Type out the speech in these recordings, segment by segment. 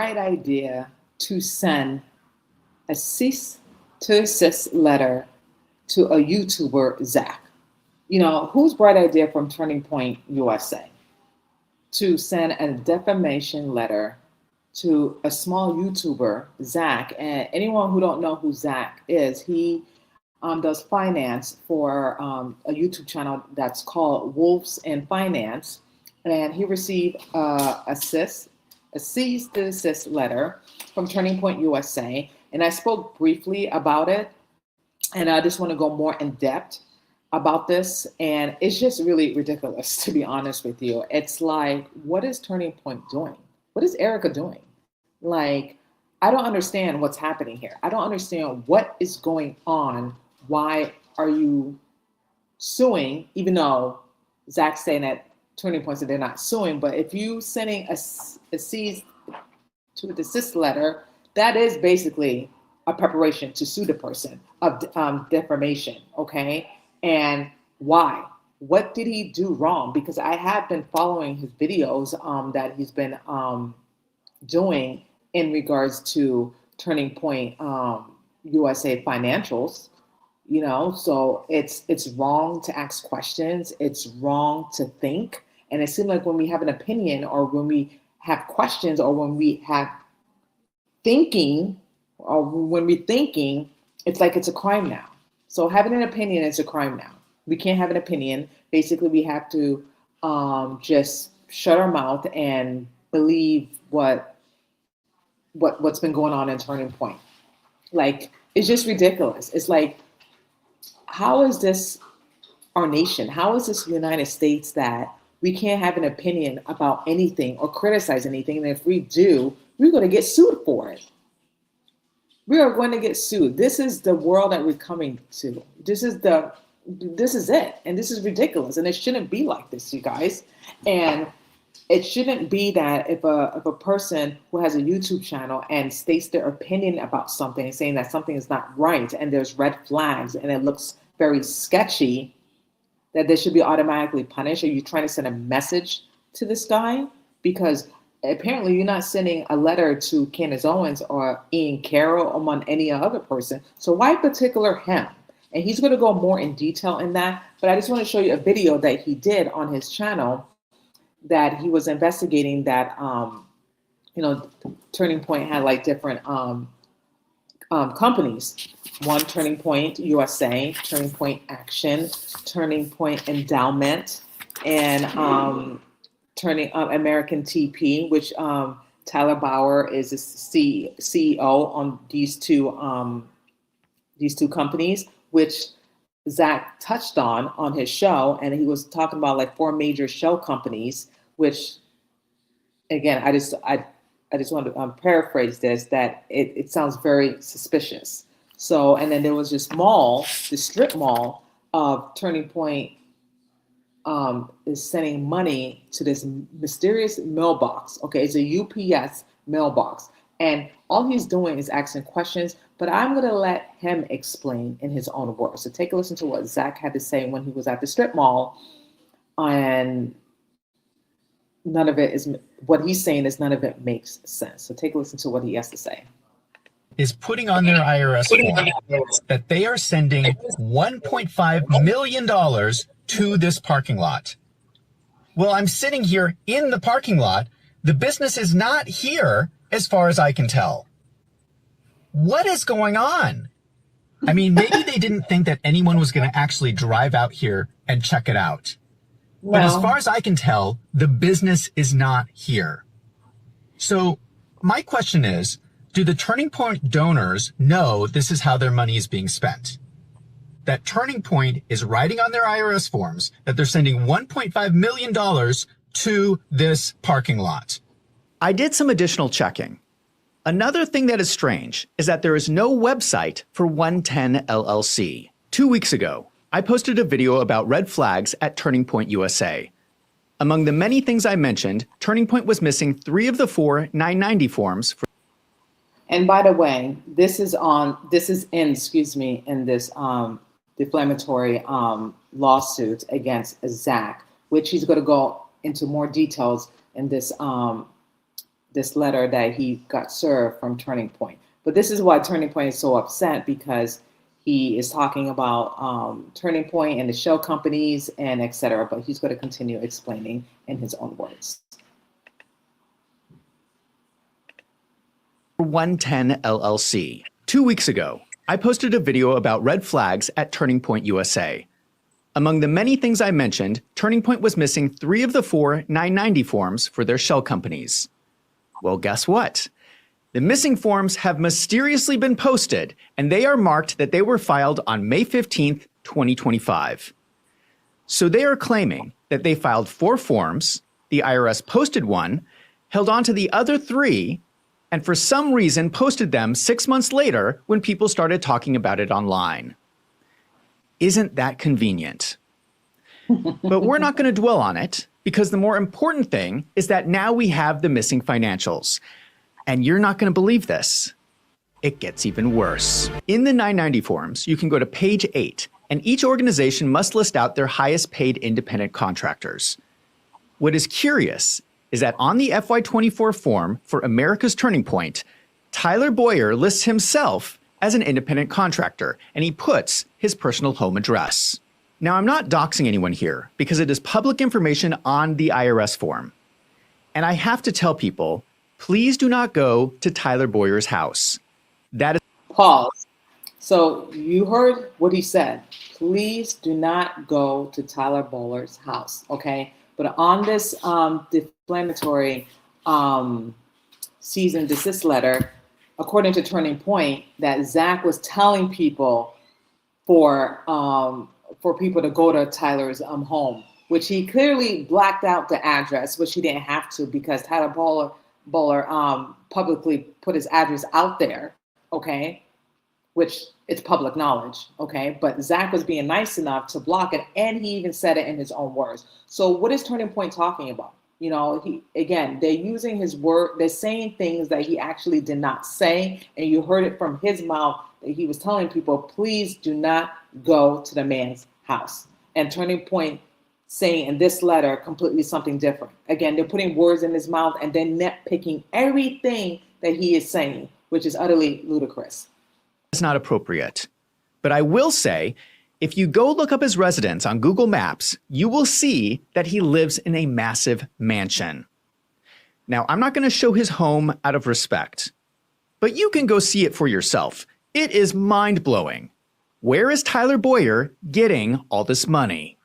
bright idea to send a cease to desist letter to a YouTuber, Zach? You know, whose bright idea from Turning Point USA to send a defamation letter to a small YouTuber, Zach? And anyone who don't know who Zach is, he does finance for a YouTube channel that's called Wolves and Fiance. And he received a cease to desist letter from Turning Point USA. And I spoke briefly about it. And I just want to go more in depth about this. And it's just really ridiculous, to be honest with you. It's like, what is Turning Point doing? What is Erica doing? Like, I don't understand what's happening here. I don't understand what is going on. Why are you suing, even though Zach's saying that Turning Point said they're not suing, but if you sending a cease to desist letter, that is basically a preparation to sue the person of defamation, okay? And why? What did he do wrong? Because I have been following his videos that he's been doing in regards to Turning Point USA financials. You know, so it's wrong to ask questions. It's wrong to think. And it seems like when we have an opinion, or when we have questions, or when we have thinking, or when we're thinking, it's like it's a crime now. So having an opinion is a crime now. We can't have an opinion. Basically, we have to just shut our mouth and believe what's been going on in Turning Point. Like, it's just ridiculous. It's like, how is this our nation? How is this the United States that we can't have an opinion about anything or criticize anything? And if we do, we're going to get sued for it. We are going to get sued. This is the world that we're coming to. This is it. And this is ridiculous. And it shouldn't be like this, you guys. And it shouldn't be that if a person who has a YouTube channel and states their opinion about something, saying that something is not right, and there's red flags and it looks very sketchy, that they should be automatically punished. Are you trying to send a message to this guy? Because apparently you're not sending a letter to Candace Owens or Ian Carroll among any other person. So why particular him? And he's going to go more in detail in that. But I just want to show you a video that he did on his channel that he was investigating that, Turning Point had like different companies. One, Turning Point USA, Turning Point Action, Turning Point Endowment, and American TP, which Tyler Bauer is the CEO on these two companies, which Zach touched on his show, and he was talking about like 4 major shell companies, which, again, I just want to paraphrase this, that it sounds very suspicious. So, and then there was this mall, the strip mall of Turning Point is sending money to this mysterious mailbox. Okay, it's a UPS mailbox. And all he's doing is asking questions, but I'm going to let him explain in his own words. So take a listen to what Zach had to say when he was at the strip mall. And none of it is, what he's saying is none of it makes sense. So take a listen to what he has to say. Is putting on their IRS form that they are sending $1.5 million to this parking lot. Well, I'm sitting here in the parking lot. The business is not here, as far as I can tell. What is going on? I mean, maybe they didn't think that anyone was going to actually drive out here and check it out. No. But as far as I can tell, the business is not here. So my question is, do the Turning Point donors know this is how their money is being spent? That Turning Point is writing on their IRS forms that they're sending $1.5 million to this parking lot. I did some additional checking. Another thing that is strange is that there is no website for 110 LLC. 2 weeks ago, I posted a video about red flags at Turning Point USA. Among the many things I mentioned, Turning Point was missing 3 of the 4 990 forms. And by the way, this is in this defamatory lawsuit against Zach, which he's going to go into more details in this this letter that he got served from Turning Point. But this is why Turning Point is so upset, because he is talking about Turning Point and the shell companies and et cetera, but he's going to continue explaining in his own words. 110 LLC. 2 weeks ago, I posted a video about red flags at Turning Point USA. Among the many things I mentioned, Turning Point was missing 3 of the 4 990 forms for their shell companies. Well, guess what? The missing forms have mysteriously been posted, and they are marked that they were filed on May 15th, 2025. So they are claiming that they filed 4 forms, the IRS posted one, held on to the other 3, and for some reason posted them 6 months later when people started talking about it online. Isn't that convenient? But we're not going to dwell on it, because the more important thing is that now we have the missing financials. And you're not going to believe this. It gets even worse. In the 990 forms, you can go to page 8, and each organization must list out their highest paid independent contractors. What is curious is that on the FY24 form for America's Turning Point, Tyler Boyer lists himself as an independent contractor, and he puts his personal home address. Now, I'm not doxing anyone here because it is public information on the IRS form. And I have to tell people, please do not go to Tyler Boyer's house. That is— Pause. So you heard what he said. Please do not go to Tyler Boyer's house, okay? But on this defamatory cease and desist letter, according to Turning Point, that Zach was telling people for people to go to Tyler's home, which he clearly blacked out the address, which he didn't have to, because Tyler Boyer publicly put his address out there, okay, which it's public knowledge, okay, but Zach was being nice enough to block it, and he even said it in his own words. So what is Turning Point talking about? You know, they're using his word, they're saying things that he actually did not say, and you heard it from his mouth that he was telling people, please do not go to the man's house. And Turning Point saying in this letter completely something different. Again, they're putting words in his mouth and then nitpicking everything that he is saying, which is utterly ludicrous. It's not appropriate. But I will say, if you go look up his residence on Google Maps, you will see that he lives in a massive mansion. Now, I'm not going to show his home out of respect, but you can go see it for yourself. It is mind-blowing. Where is Tyler Boyer getting all this money?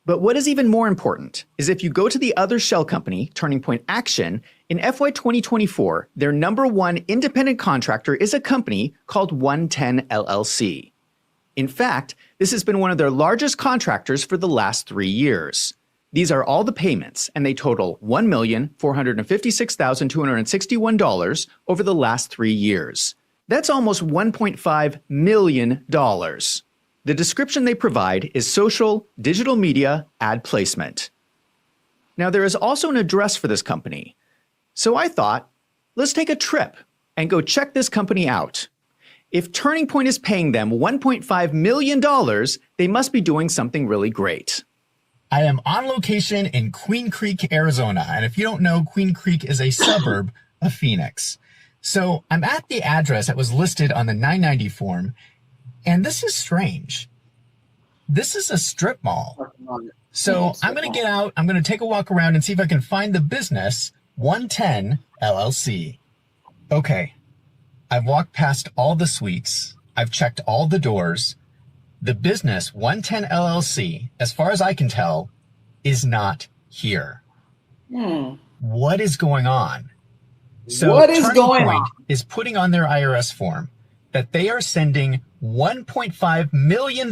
But what is even more important is if you go to the other shell company, Turning Point Action, in FY 2024, their #1 independent contractor is a company called 110 LLC. In fact, this has been one of their largest contractors for the last 3 years. These are all the payments, and they total $1,456,261 over the last 3 years. That's almost $1.5 million. The description they provide is social, digital media, ad placement. Now, there is also an address for this company. So I thought, let's take a trip and go check this company out. If Turning Point is paying them $1.5 million, they must be doing something really great. I am on location in Queen Creek, Arizona. And if you don't know, Queen Creek is a suburb of Phoenix. So I'm at the address that was listed on the 990 form. And this is strange. This is a strip mall. So I'm going to get out. I'm going to take a walk around and see if I can find the business 110 LLC. Okay. I've walked past all the suites. I've checked all the doors. The business 110 LLC, as far as I can tell, is not here. What is going on? So What is Turning going Point on? is putting on their IRS form that they are sending $1.5 million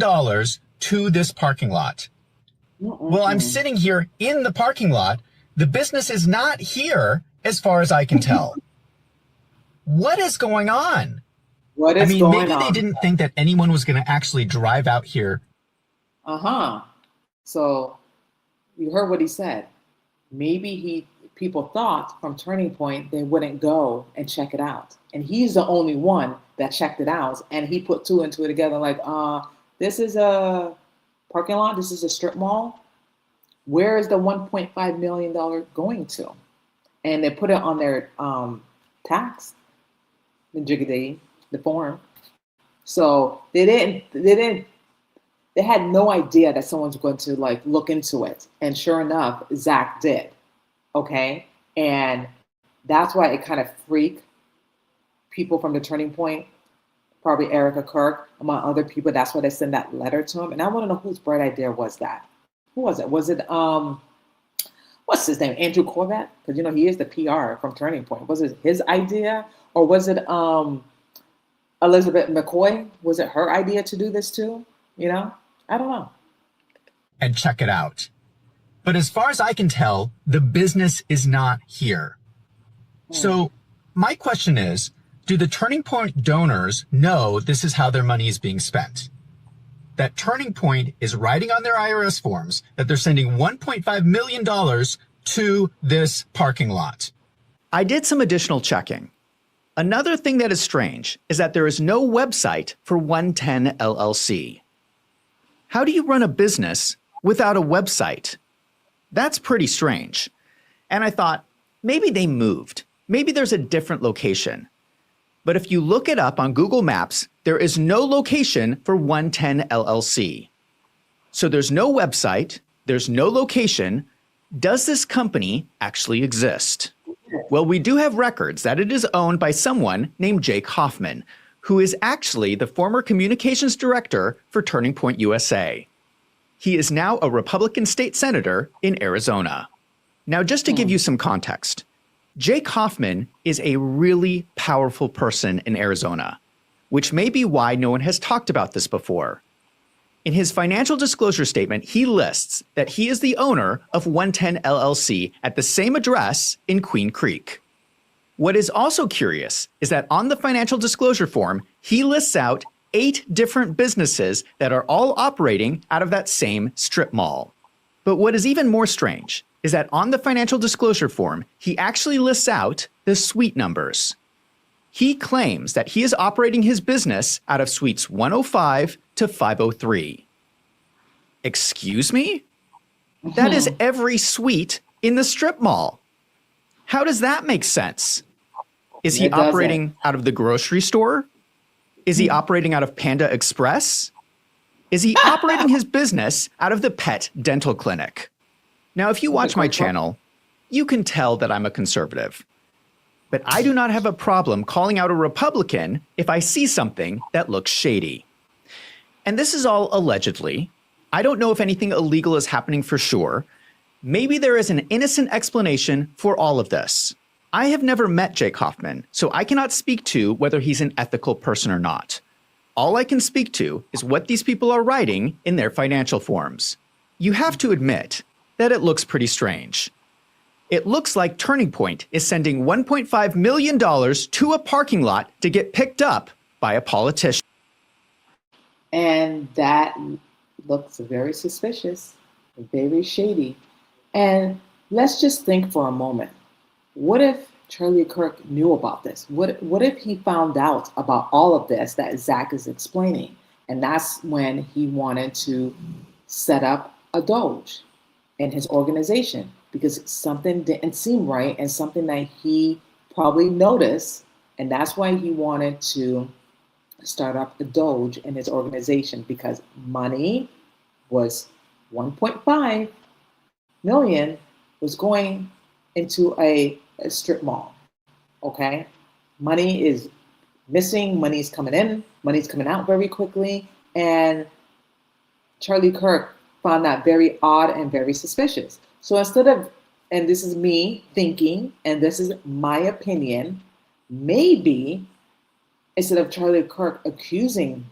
to this parking lot. Well, I'm sitting here in the parking lot. The business is not here, as far as I can tell. What is going on? What is maybe going on? they didn't think that anyone was going to actually drive out here. So you heard what he said. Maybe people thought from Turning Point they wouldn't go and check it out. And he's the only one that checked it out. And he put 2 and 2 together like, this is a parking lot. This is a strip mall. Where is the $1.5 million going to? and they put it on their tax, the form. So they had no idea that someone's going to like look into it. And sure enough, Zach did. Okay. And that's why it kind of freaked people from the Turning Point, probably Erica Kirk, among other people. That's why they sent that letter to him. And I want to know whose bright idea was that? Who was it? Was it, what's his name? Andrew Corvette? Because, you know, he is the PR from Turning Point. Was it his idea? Or was it Elizabeth McCoy? Was it her idea to do this too? You know, I don't know. And check it out. But as far as I can tell, the business is not here. So my question is, do the Turning Point donors know this is how their money is being spent? That Turning Point is writing on their IRS forms that they're sending $1.5 million to this parking lot. I did some additional checking. Another thing that is strange is that there is no website for 110 LLC. How do you run a business without a website? That's pretty strange. And I thought, maybe they moved. Maybe there's a different location. But if you look it up on Google Maps, there is no location for 110 LLC. So there's no website, there's no location. Does this company actually exist? Well, we do have records that it is owned by someone named Jake Hoffman, who is actually the former communications director for Turning Point USA. He is now a Republican state senator in Arizona. Now, just to give you some context, Jake Hoffman is a really powerful person in Arizona, which may be why no one has talked about this before. In his financial disclosure statement, he lists that he is the owner of 110 LLC at the same address in Queen Creek. What is also curious is that on the financial disclosure form, he lists out 8 different businesses that are all operating out of that same strip mall. But what is even more strange is that on the financial disclosure form, he actually lists out the suite numbers. He claims that he is operating his business out of suites 105 to 503. Excuse me? That is every suite in the strip mall. How does that make sense? Is he operating out of the grocery store? Is he operating out of Panda Express? Is he operating his business out of the pet dental clinic? Now, if you watch my channel, you can tell that I'm a conservative. But I do not have a problem calling out a Republican if I see something that looks shady. And this is all allegedly. I don't know if anything illegal is happening for sure. Maybe there is an innocent explanation for all of this. I have never met Jake Hoffman, so I cannot speak to whether he's an ethical person or not. All I can speak to is what these people are writing in their financial forms. You have to admit that it looks pretty strange. It looks like Turning Point is sending $1.5 million to a parking lot to get picked up by a politician. And that looks very suspicious, very shady. And let's just think for a moment. What if Charlie Kirk knew about this? What if he found out about all of this that Zach is explaining? And that's when he wanted to set up a Doge in his organization, because something didn't seem right and something that he probably noticed. And that's why he wanted to start up a Doge in his organization, because money was 1.5 million was going into a strip mall. Okay. Money is missing. Money's coming in. Money's coming out very quickly. And Charlie Kirk found that very odd and very suspicious. So instead of, and this is me thinking, and this is my opinion, maybe instead of Charlie Kirk accusing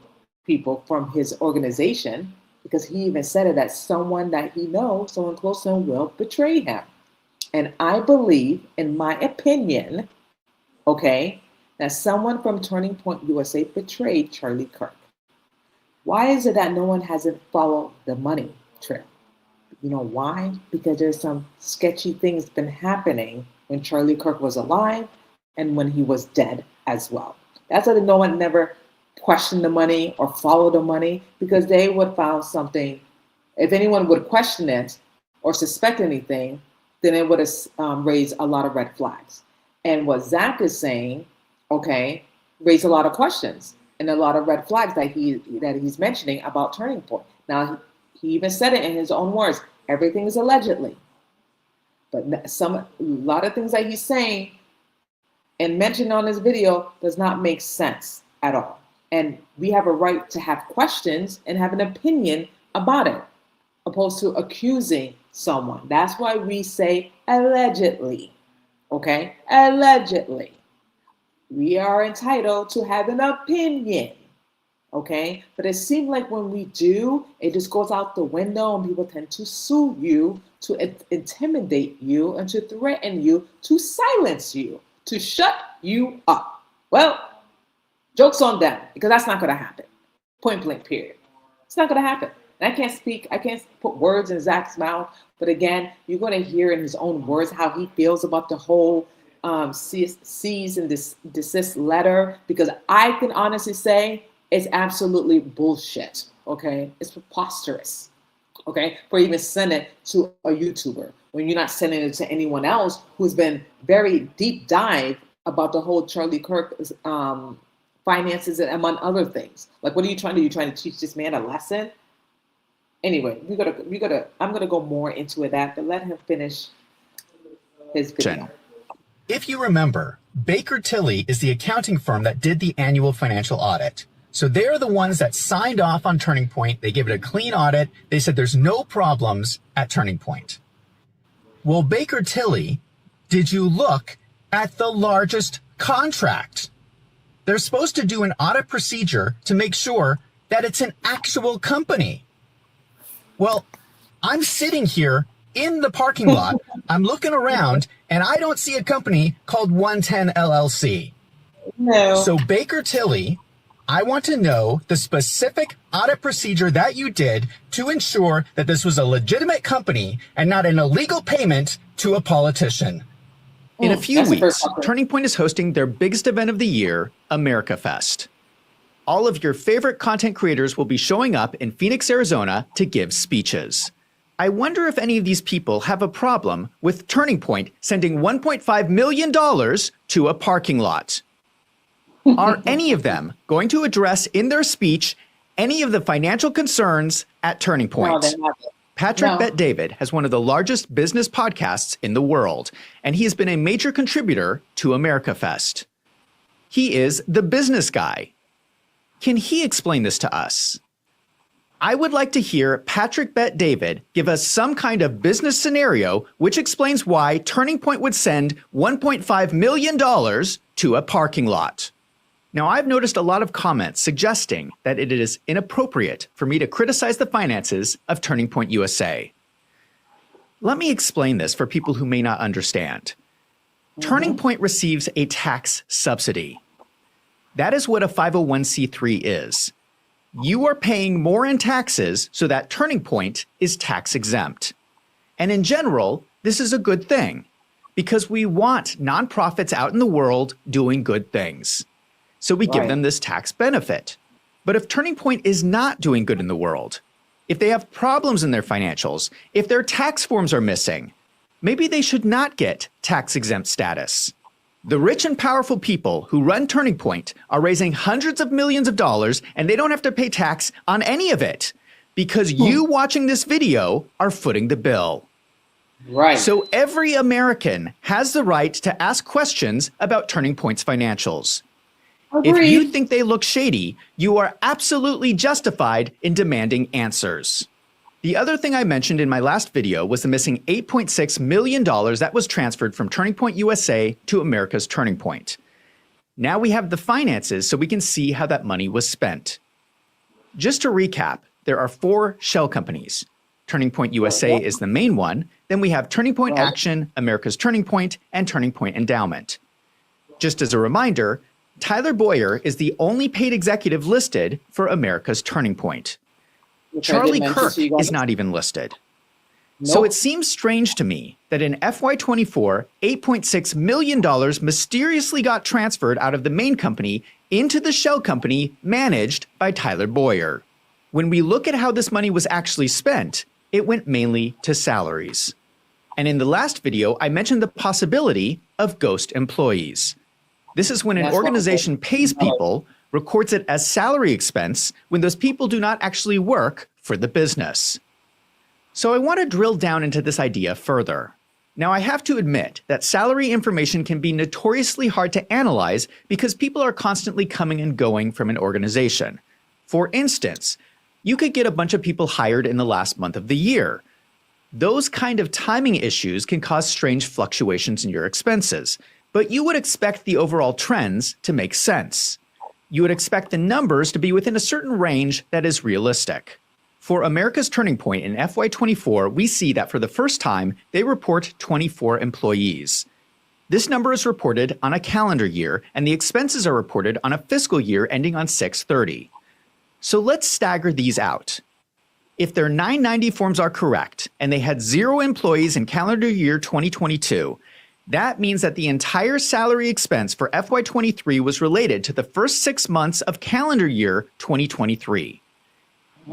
people from his organization, because he even said it, that someone that he knows, someone close to him, will betray him. And I believe, in my opinion, okay, that someone from Turning Point USA betrayed Charlie Kirk. Why is it that no one hasn't followed the money trail? You know why? Because there's some sketchy things been happening when Charlie Kirk was alive and when he was dead as well. That's why no one never questioned the money or followed the money, because they would found something. If anyone would question it or suspect anything, then it would have raised a lot of red flags. And what Zach is saying, okay, raised a lot of questions and a lot of red flags that he's mentioning about Turning Point. Now, he even said it in his own words, everything is allegedly. But a lot of things that he's saying and mentioned on this video does not make sense at all. And we have a right to have questions and have an opinion about it, opposed to accusing someone. That's why we say allegedly, okay? Allegedly. We are entitled to have an opinion, okay? But it seems like when we do, it just goes out the window and people tend to sue you, to intimidate you, and to threaten you, to silence you, to shut you up. Well, joke's on them, because that's not going to happen. Point blank, period. It's not going to happen. And I can't put words in Zach's mouth, but again, you're going to hear in his own words how he feels about the whole cease and desist letter, because I can honestly say it's absolutely bullshit, okay? It's preposterous, okay? For even sending it to a YouTuber when you're not sending it to anyone else who's been very deep dive about the whole Charlie Kirk finances and among other things. Like, what are you trying to do? You trying to teach this man a lesson? Anyway, I'm gonna go more into that, but let him finish his video. If you remember, Baker Tilly is the accounting firm that did the annual financial audit. So they're the ones that signed off on Turning Point. They gave it a clean audit. They said there's no problems at Turning Point. Well, Baker Tilly, did you look at the largest contract? They're supposed to do an audit procedure to make sure that it's an actual company. Well, I'm sitting here in the parking lot. I'm looking around and I don't see a company called 110 LLC. No. So Baker Tilly, I want to know the specific audit procedure that you did to ensure that this was a legitimate company and not an illegal payment to a politician. In a few weeks, Turning Point is hosting their biggest event of the year, America Fest. All of your favorite content creators will be showing up in Phoenix, Arizona to give speeches. I wonder if any of these people have a problem with Turning Point sending $1.5 million to a parking lot. Are any of them going to address in their speech any of the financial concerns at Turning Point? No, Patrick Bet-David has one of the largest business podcasts in the world, and he has been a major contributor to America Fest. He is the business guy. Can he explain this to us? I would like to hear Patrick Bet-David give us some kind of business scenario which explains why Turning Point would send $1.5 million to a parking lot. Now, I've noticed a lot of comments suggesting that it is inappropriate for me to criticize the finances of Turning Point USA. Let me explain this for people who may not understand. Turning Point receives a tax subsidy. That is what a 501c3 is. You are paying more in taxes so that Turning Point is tax exempt. And in general, this is a good thing because we want nonprofits out in the world doing good things. So we give them this tax benefit. But if Turning Point is not doing good in the world, if they have problems in their financials, if their tax forms are missing, maybe they should not get tax exempt status. The rich and powerful people who run Turning Point are raising hundreds of millions of dollars and they don't have to pay tax on any of it because you watching this video are footing the bill. Right. So every American has the right to ask questions about Turning Point's financials. If you think they look shady, you are absolutely justified in demanding answers. The other thing I mentioned in my last video was the missing $8.6 million that was transferred from Turning Point USA to America's Turning Point. Now we have the finances so we can see how that money was spent. Just to recap, there are 4 shell companies. Turning Point USA is the main one. Then we have Turning Point Action, America's Turning Point, and Turning Point Endowment. Just as a reminder, Tyler Boyer is the only paid executive listed for America's Turning Point. Charlie Kirk is not even listed. So it seems strange to me that in FY24, $8.6 million mysteriously got transferred out of the main company into the shell company managed by Tyler Boyer. When we look at how this money was actually spent, it went mainly to salaries. And in the last video, I mentioned the possibility of ghost employees. This is when an organization pays people, records it as salary expense when those people do not actually work for the business. So I want to drill down into this idea further. Now, I have to admit that salary information can be notoriously hard to analyze because people are constantly coming and going from an organization. For instance, you could get a bunch of people hired in the last month of the year. Those kind of timing issues can cause strange fluctuations in your expenses, but you would expect the overall trends to make sense. You would expect the numbers to be within a certain range that is realistic. For America's Turning Point in FY24, we see that for the first time, they report 24 employees. This number is reported on a calendar year, and the expenses are reported on a fiscal year ending on 6/30. So let's stagger these out. If their 990 forms are correct, and they had 0 employees in calendar year 2022, that means that the entire salary expense for FY23 was related to the first 6 months of calendar year 2023.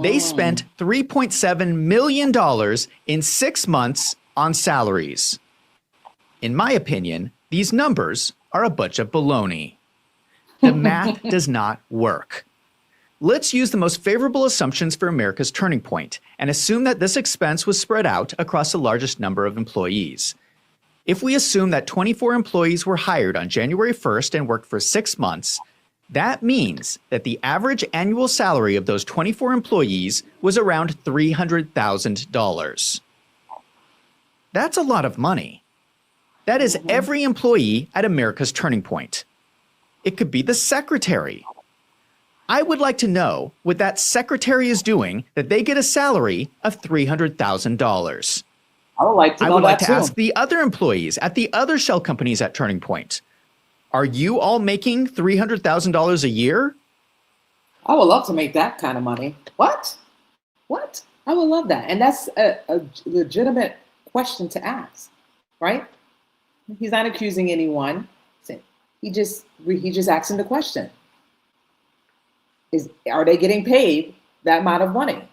They spent $3.7 million in 6 months on salaries. In my opinion, these numbers are a bunch of baloney. The math does not work. Let's use the most favorable assumptions for America's Turning Point and assume that this expense was spread out across the largest number of employees. If we assume that 24 employees were hired on January 1st and worked for 6 months, that means that the average annual salary of those 24 employees was around $300,000. That's a lot of money. That is every employee at America's Turning Point. It could be the secretary. I would like to know what that secretary is doing that they get a salary of $300,000. I would like to know I would like that to too. ask the other employees at the other shell companies at Turning Point. Are you all making $300,000 a year? I would love to make that kind of money. What? What? I would love that. And that's a legitimate question to ask, right? He's not accusing anyone. He just asking the question. Are they getting paid that amount of money?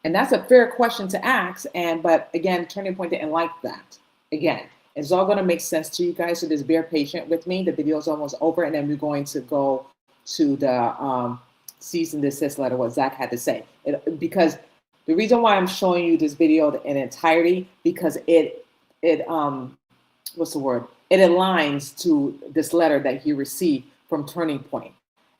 And that's a fair question to ask. But again, Turning Point didn't like that. Again, it's all going to make sense to you guys, so just bear patient with me. The video is almost over, and then we're going to go to the cease and desist letter, what Zach had to say. Because the reason why I'm showing you this video in entirety, because it what's the word? It aligns to this letter that he received from Turning Point.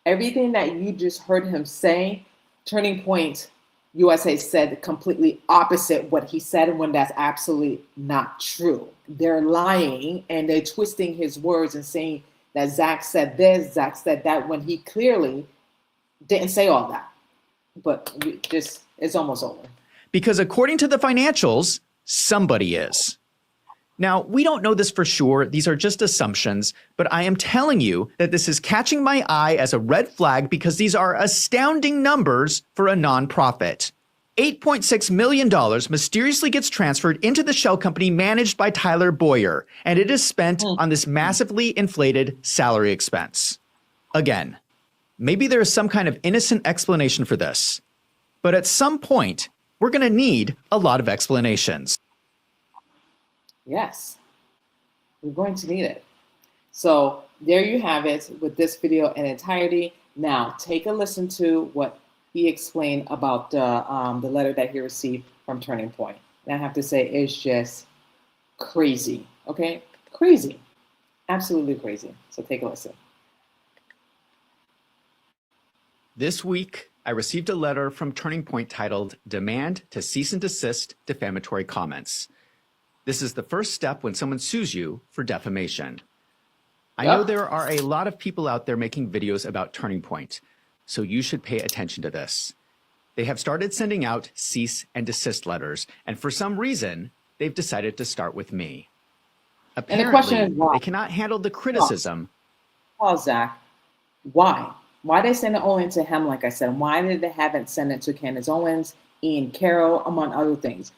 Everything that you just heard him say, Turning Point USA said completely opposite what he said, when that's absolutely not true. They're lying and they're twisting his words and saying that Zach said this, Zach said that, when he clearly didn't say all that. But it's almost over. Because according to the financials, somebody is. Now, we don't know this for sure. These are just assumptions, but I am telling you that this is catching my eye as a red flag because these are astounding numbers for a nonprofit. $8.6 million mysteriously gets transferred into the shell company managed by Tyler Boyer, and it is spent on this massively inflated salary expense. Again, maybe there is some kind of innocent explanation for this, but at some point, we're going to need a lot of explanations. Yes, we're going to need it. So there you have it with this video in entirety. Now take a listen to what he explained about the letter that he received from Turning Point. And I have to say, it's just crazy, okay? Crazy, absolutely crazy. So take a listen. This week, I received a letter from Turning Point titled Demand to Cease and Desist Defamatory Comments. This is the first step when someone sues you for defamation. I know there are a lot of people out there making videos about Turning Point, so you should pay attention to this. They have started sending out cease and desist letters, and for some reason, they've decided to start with me. Apparently, and the question is why? They cannot handle the criticism. Well, Zach, why? Why they send it only to him, like I said? Why did they haven't sent it to Candace Owens, Ian Carroll, among other things?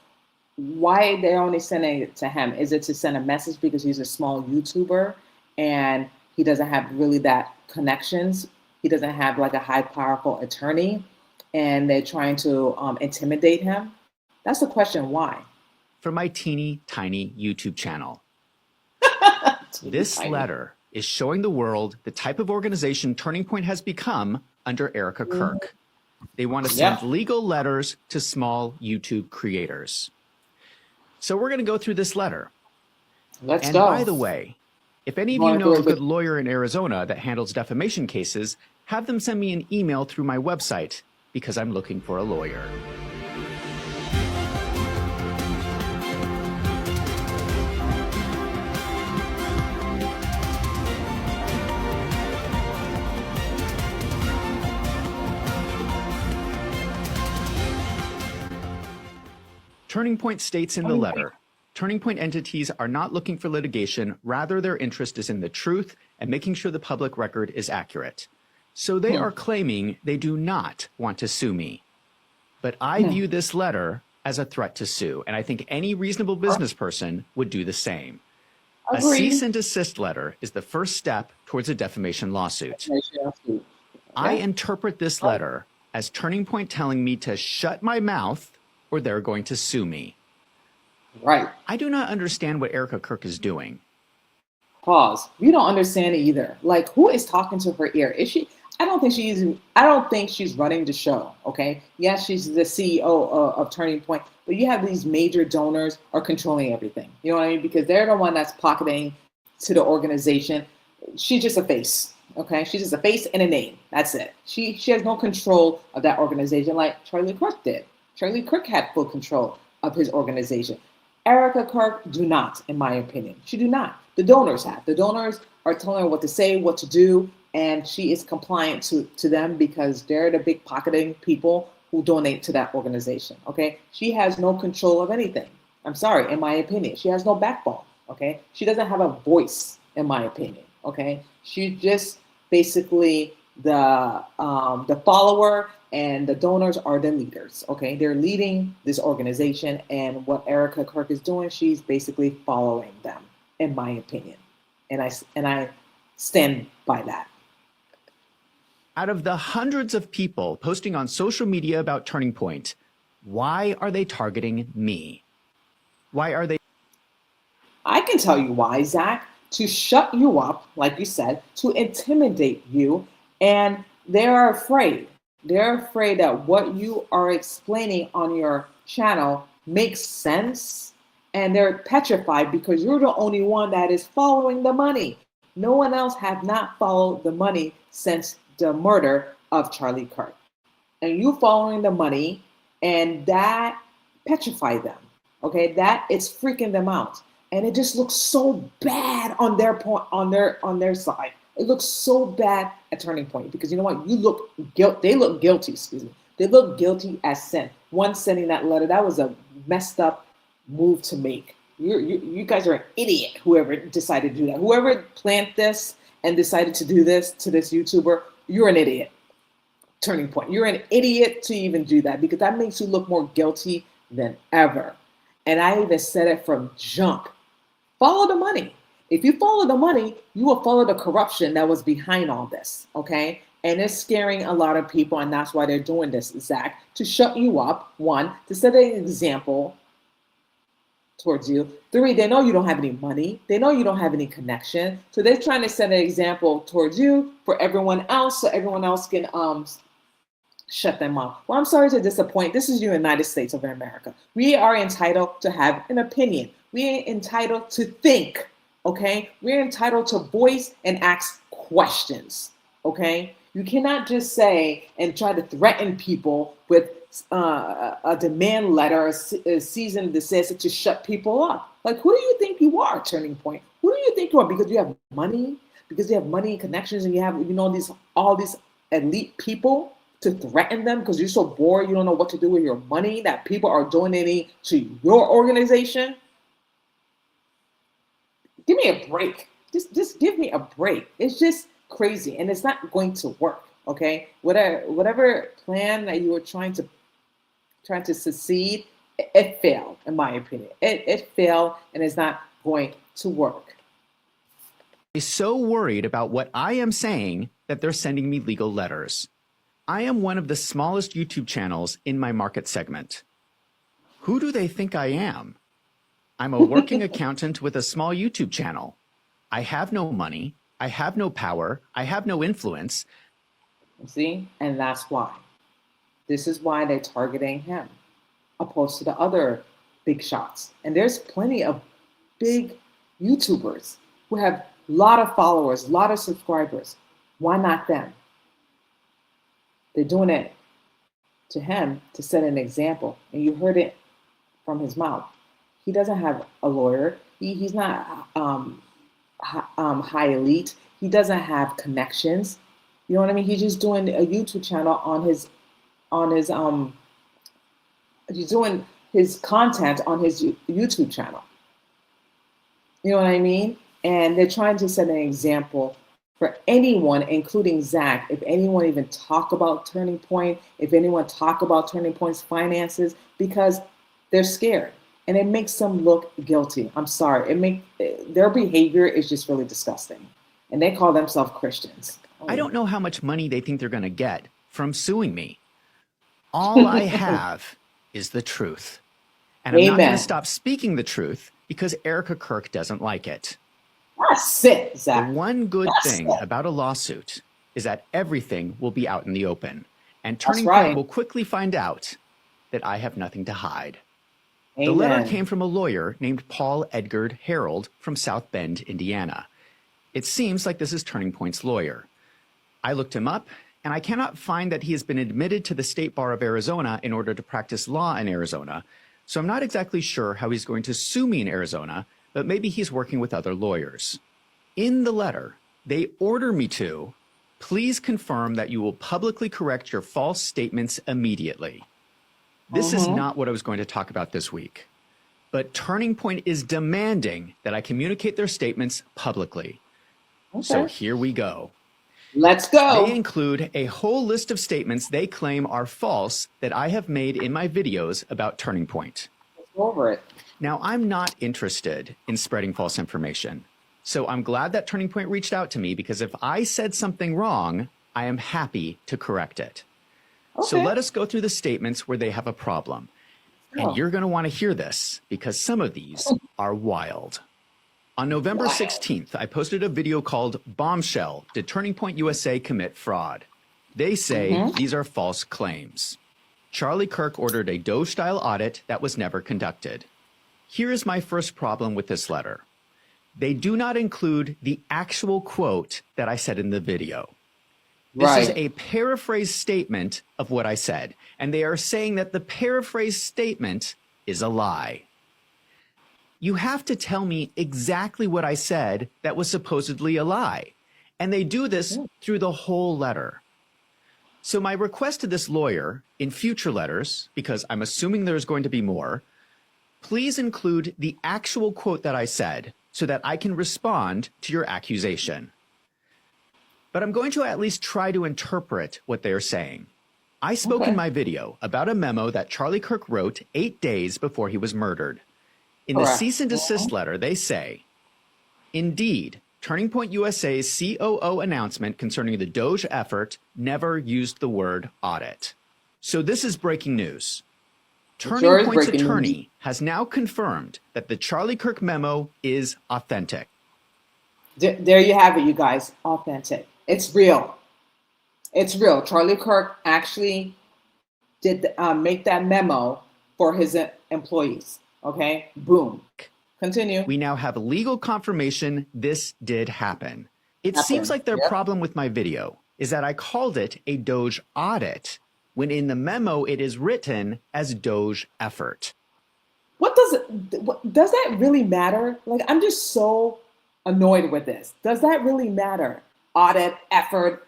Why they only sending it to him? Is it to send a message because he's a small YouTuber and he doesn't have really that connections? He doesn't have like a high, powerful attorney, and they're trying to intimidate him? That's the question, why? from my teeny tiny YouTube channel. This letter is showing the world the type of organization Turning Point has become under Erica Kirk. They want to send legal letters to small YouTube creators. So we're going to go through this letter. Let's and go. By the way, if any of you know a good lawyer in Arizona that handles defamation cases, have them send me an email through my website because I'm looking for a lawyer. Turning Point states in the letter, Turning Point entities are not looking for litigation, rather their interest is in the truth and making sure the public record is accurate. So they are claiming they do not want to sue me. But I view this letter as a threat to sue, and I think any reasonable business person would do the same. A cease and desist letter is the first step towards a defamation lawsuit. I interpret this letter as Turning Point telling me to shut my mouth or they're going to sue me. Right. I do not understand what Erica Kirk is doing. Pause. We don't understand it either. Like, who is talking to her ear? Is she? I don't think she's running the show. Okay. Yes, she's the CEO of Turning Point, but you have these major donors are controlling everything. You know what I mean? Because they're the one that's pocketing to the organization. She's just a face. Okay. She's just a face and a name. That's it. She has no control of that organization like Charlie Kirk did. Charlie Kirk had full control of his organization. Erica Kirk do not, in my opinion. She do not. The donors have. The donors are telling her what to say, what to do, and she is compliant to them because they're the big pocketing people who donate to that organization, okay? She has no control of anything. I'm sorry, in my opinion. She has no backbone, okay? She doesn't have a voice, in my opinion, okay? She's just basically the follower, and the donors are the leaders, okay? They're leading this organization, and what Erica Kirk is doing, she's basically following them, in my opinion. And I stand by that. Out of the hundreds of people posting on social media about Turning Point, why are they targeting me? Why are they? I can tell you why, Zach. To shut you up, like you said, to intimidate you, and they're afraid. They're afraid that what you are explaining on your channel makes sense, and they're petrified because you're the only one that is following the money. No one else have not followed the money since the murder of Charlie Kirk. And you following the money, and that petrified them. Okay, that it's freaking them out. And it just looks so bad on their point, on their side. It looks so bad at Turning Point because you know what? They look guilty, excuse me. They look guilty as sin. One sending that letter, that was a messed up move to make. You guys are an idiot, whoever decided to do that. Whoever planned this and decided to do this to this YouTuber, you're an idiot. Turning Point. You're an idiot to even do that because that makes you look more guilty than ever. And I even said it from jump. Follow the money. If you follow the money, you will follow the corruption that was behind all this, okay? And it's scaring a lot of people, and that's why they're doing this, Zach, to shut you up, one, to set an example towards you. Three, they know you don't have any money. They know you don't have any connection. So they're trying to set an example towards you for everyone else so everyone else can shut them up. Well, I'm sorry to disappoint. This is the United States of America. We are entitled to have an opinion. We are entitled to think, okay? We're entitled to voice and ask questions, okay? You cannot just say and try to threaten people with a demand letter, a cease and desist to shut people up. Like, who do you think you are, Turning Point? Who do you think you are? Because you have money? Because you have money and connections and you have, all these elite people to threaten them because you're so bored, you don't know what to do with your money that people are donating to your organization? Give me a break. Just give me a break. It's just crazy and it's not going to work, okay? Whatever plan that you were trying to succeed, it failed, in my opinion. It failed and it's not going to work. They're so worried about what I am saying that they're sending me legal letters. I am one of the smallest YouTube channels in my market segment. Who do they think I am? I'm a working accountant with a small YouTube channel. I have no money. I have no power. I have no influence. See? And that's why. This is why they're targeting him, opposed to the other big shots. And there's plenty of big YouTubers who have a lot of followers, a lot of subscribers. Why not them? They're doing it to him to set an example. And you heard it from his mouth. He doesn't have a lawyer. He's not high elite. He doesn't have connections. You know what I mean? He's just doing a YouTube channel on his he's doing his content on his YouTube channel. You know what I mean? And they're trying to set an example for anyone, including Zach. If anyone even talk about Turning Point, if anyone talk about Turning Point's finances, because they're scared. And it makes them look guilty. I'm sorry. Their behavior is just really disgusting. And they call themselves Christians. I don't know how much money they think they're going to get from suing me. All I have is the truth. And I'm not going to stop speaking the truth because Erica Kirk doesn't like it. That's it, Zach. The one good thing about a lawsuit is that everything will be out in the open. And Turning Point will quickly find out that I have nothing to hide. The letter came from a lawyer named Paul Edgard Harold from South Bend, Indiana. It seems like this is Turning Point's lawyer. I looked him up, and I cannot find that he has been admitted to the State Bar of Arizona in order to practice law in Arizona, so I'm not exactly sure how he's going to sue me in Arizona, but maybe he's working with other lawyers. In the letter, they order me to, please confirm that you will publicly correct your false statements immediately. This is not what I was going to talk about this week, but Turning Point is demanding that I communicate their statements publicly. So here we go. Let's go. They include a whole list of statements they claim are false that I have made in my videos about Turning Point. Let's go over it. Now, I'm not interested in spreading false information. So I'm glad that Turning Point reached out to me because if I said something wrong, I am happy to correct it. So let us go through the statements where they have a problem. And you're going to want to hear this because some of these are wild. On November 16th, I posted a video called Bombshell, Did Turning Point USA Commit Fraud? They say these are false claims. Charlie Kirk ordered a Doge-style audit that was never conducted. Here is my first problem with this letter. They do not include the actual quote that I said in the video. This is a paraphrased statement of what I said, and they are saying that the paraphrased statement is a lie. You have to tell me exactly what I said that was supposedly a lie, and they do this through the whole letter. So my request to this lawyer in future letters, because I'm assuming there's going to be more, please include the actual quote that I said so that I can respond to your accusation. But I'm going to at least try to interpret what they are saying. I spoke in my video about a memo that Charlie Kirk wrote 8 days before he was murdered. In the cease and desist letter, they say, indeed, Turning Point USA's COO announcement concerning the Doge effort never used the word audit. So this is breaking news. Turning Point's attorney has now confirmed that the Charlie Kirk memo is authentic. There you have it, you guys. Authentic. It's real. It's real. Charlie Kirk actually did make that memo for his employees. Okay? Boom. Continue. We now have legal confirmation this did happen. It seems like their problem with my video is that I called it a Doge audit, when in the memo it is written as Doge effort. Does that really matter? Like, I'm just so annoyed with this. Does that really matter? Audit, effort.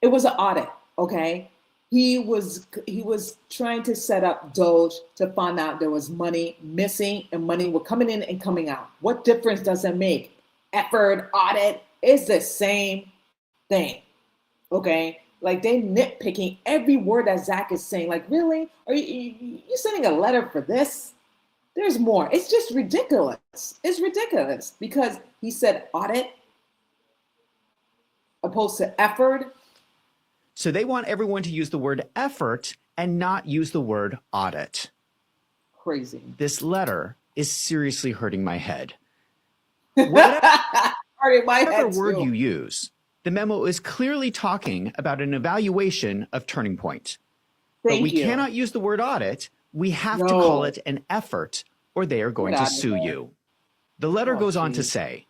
It was an audit, okay? He was trying to set up Doge to find out there was money missing and money were coming in and coming out. What difference does it make? Effort, audit, is the same thing, okay? Like, they nitpicking every word that Zach is saying. Like, really? Are you sending a letter for this? There's more. It's just ridiculous. It's ridiculous because he said audit opposed to effort. So they want everyone to use the word effort and not use the word audit. Crazy. This letter is seriously hurting my head. Hurting my Whatever head word too. you use, the memo is clearly talking about an evaluation of Turning Point. But we cannot use the word audit. We have to call it an effort, or they are going to sue you. The letter goes on to say,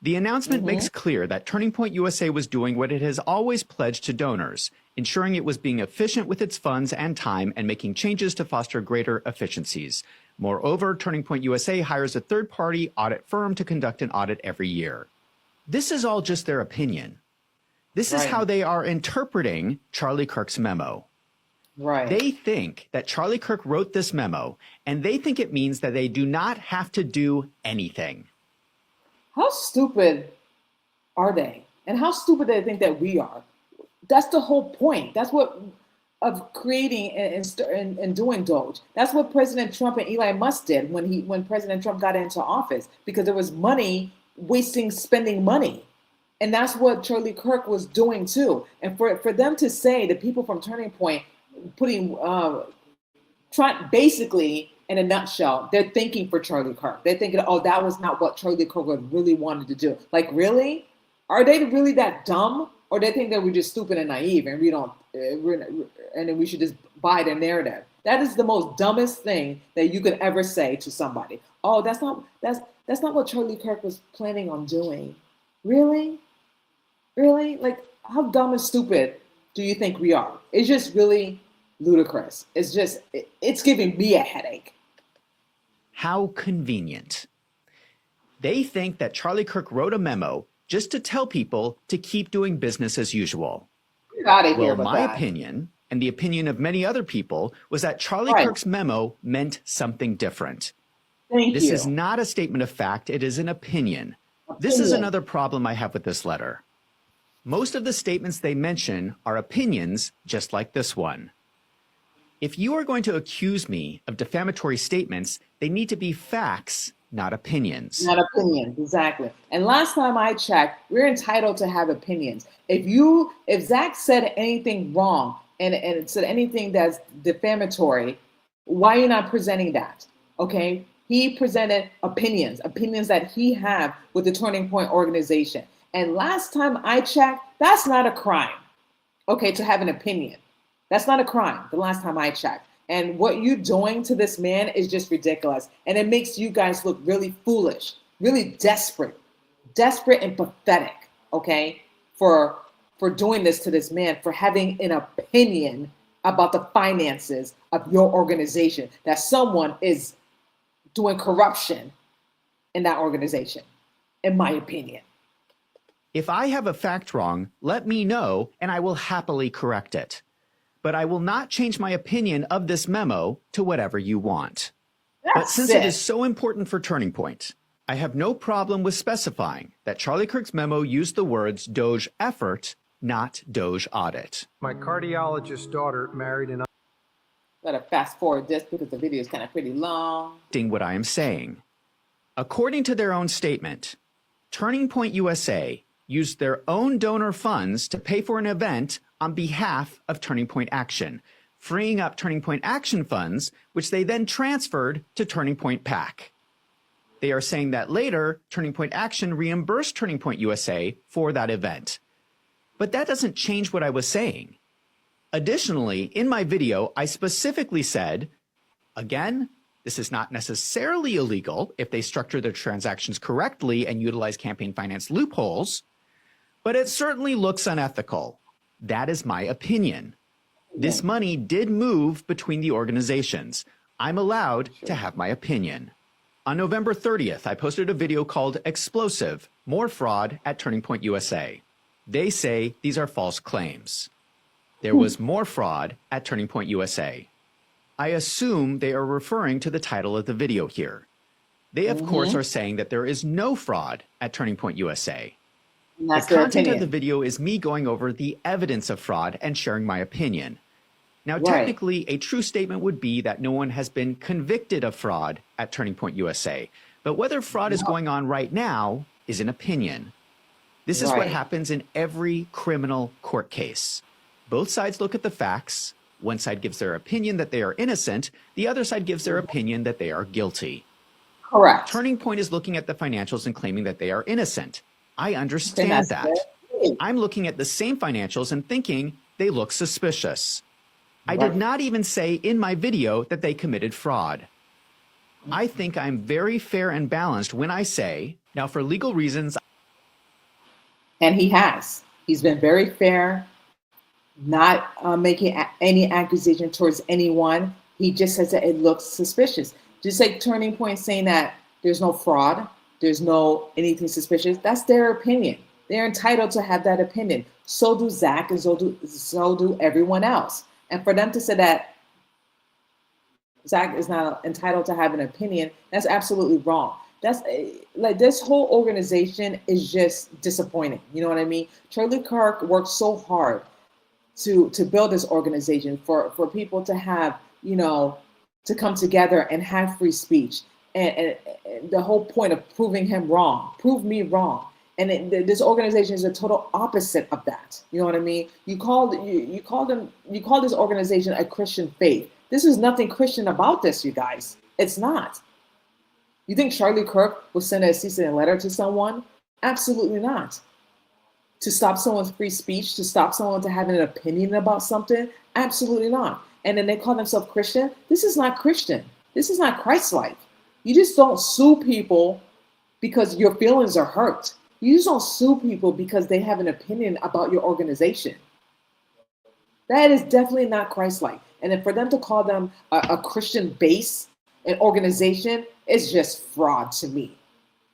the announcement makes clear that Turning Point USA was doing what it has always pledged to donors, ensuring it was being efficient with its funds and time and making changes to foster greater efficiencies. Moreover, Turning Point USA hires a third-party audit firm to conduct an audit every year. This is all just their opinion. This is how they are interpreting Charlie Kirk's memo. They think that Charlie Kirk wrote this memo, and they think it means that they do not have to do anything. How stupid are they? And how stupid do they think that we are? That's the whole point. That's what of creating and doing Doge. That's what President Trump and Elon Musk did when President Trump got into office, because there was money spending money. And that's what Charlie Kirk was doing too. And for them to say, the people from Turning Point, putting basically in a nutshell, they're thinking for Charlie Kirk. They're thinking, oh, that was not what Charlie Kirk really wanted to do. Like, really? Are they really that dumb? Or they think that we're just stupid and naive and and then we should just buy their narrative? That is the most dumbest thing that you could ever say to somebody. Oh, that's not what Charlie Kirk was planning on doing. Really? Really? Like, how dumb and stupid do you think we are? It's just really ludicrous. It's giving me a headache. How convenient. They think that Charlie Kirk wrote a memo just to tell people to keep doing business as usual. Get out of here well, with my that. opinion, and the opinion of many other people, was that Charlie Kirk's memo meant something different. This is not a statement of fact. It is an opinion. This is another problem I have with this letter. Most of the statements they mention are opinions, just like this one. If you are going to accuse me of defamatory statements, they need to be facts, not opinions. Not opinions, exactly. And last time I checked, we're entitled to have opinions. If Zach said anything wrong and it said anything that's defamatory, why are you not presenting that? Okay? He presented opinions that he had with the Turning Point organization. And last time I checked, that's not a crime, okay, to have an opinion. That's not a crime, the last time I checked. And what you're doing to this man is just ridiculous. And it makes you guys look really foolish, really desperate and pathetic, okay, for doing this to this man, for having an opinion about the finances of your organization, that someone is doing corruption in that organization, in my opinion. If I have a fact wrong, let me know and I will happily correct it. But I will not change my opinion of this memo to whatever you want. But since it is so important for Turning Point, I have no problem with specifying that Charlie Kirk's memo used the words Doge effort, not Doge audit. My cardiologist's daughter married an... Gotta fast forward this because the video is kind of pretty long. What I am saying. According to their own statement, Turning Point USA used their own donor funds to pay for an event on behalf of Turning Point Action, freeing up Turning Point Action funds, which they then transferred to Turning Point PAC. They are saying that later, Turning Point Action reimbursed Turning Point USA for that event. But that doesn't change what I was saying. Additionally, in my video, I specifically said, again, this is not necessarily illegal if they structure their transactions correctly and utilize campaign finance loopholes, but it certainly looks unethical. That is my opinion. This money did move between the organizations. I'm allowed to have my opinion. On November 30th, I posted a video called Explosive, More Fraud at Turning Point USA. They say these are false claims. There was more fraud at Turning Point USA. I assume they are referring to the title of the video here. They, of course, are saying that there is no fraud at Turning Point USA. The content of the video is me going over the evidence of fraud and sharing my opinion. Now, technically, a true statement would be that no one has been convicted of fraud at Turning Point USA. But whether fraud is going on right now is an opinion. This is what happens in every criminal court case. Both sides look at the facts. One side gives their opinion that they are innocent. The other side gives their opinion that they are guilty. Correct. Turning Point is looking at the financials and claiming that they are innocent. I understand that's that. good. I'm looking at the same financials and thinking they look suspicious. I did Right. not even say in my video that they committed fraud. I think I'm very fair and balanced when I say, now for legal reasons, And he has. He's been very fair, not making any accusation towards anyone. He just says that it looks suspicious. Just like Turning Point saying that there's no fraud, there's no anything suspicious. That's their opinion. They're entitled to have that opinion. So do Zach, and so do everyone else. And for them to say that Zach is not entitled to have an opinion, that's absolutely wrong. That's like this whole organization is just disappointing. You know what I mean? Charlie Kirk worked so hard to build this organization for people to have, you know, to come together and have free speech. And the whole point of proving him wrong, prove me wrong. And this organization is a total opposite of that. You know what I mean? You call this organization a Christian faith. This is nothing Christian about this, you guys. It's not. You think Charlie Kirk will send a cease and letter to someone? Absolutely not. To stop someone's free speech, to stop someone to having an opinion about something? Absolutely not. And then they call themselves Christian? This is not Christian. This is not Christ-like. You just don't sue people because your feelings are hurt. You just don't sue people because they have an opinion about your organization. That is definitely not Christ-like. And then for them to call them a Christian base, an organization, is just fraud to me.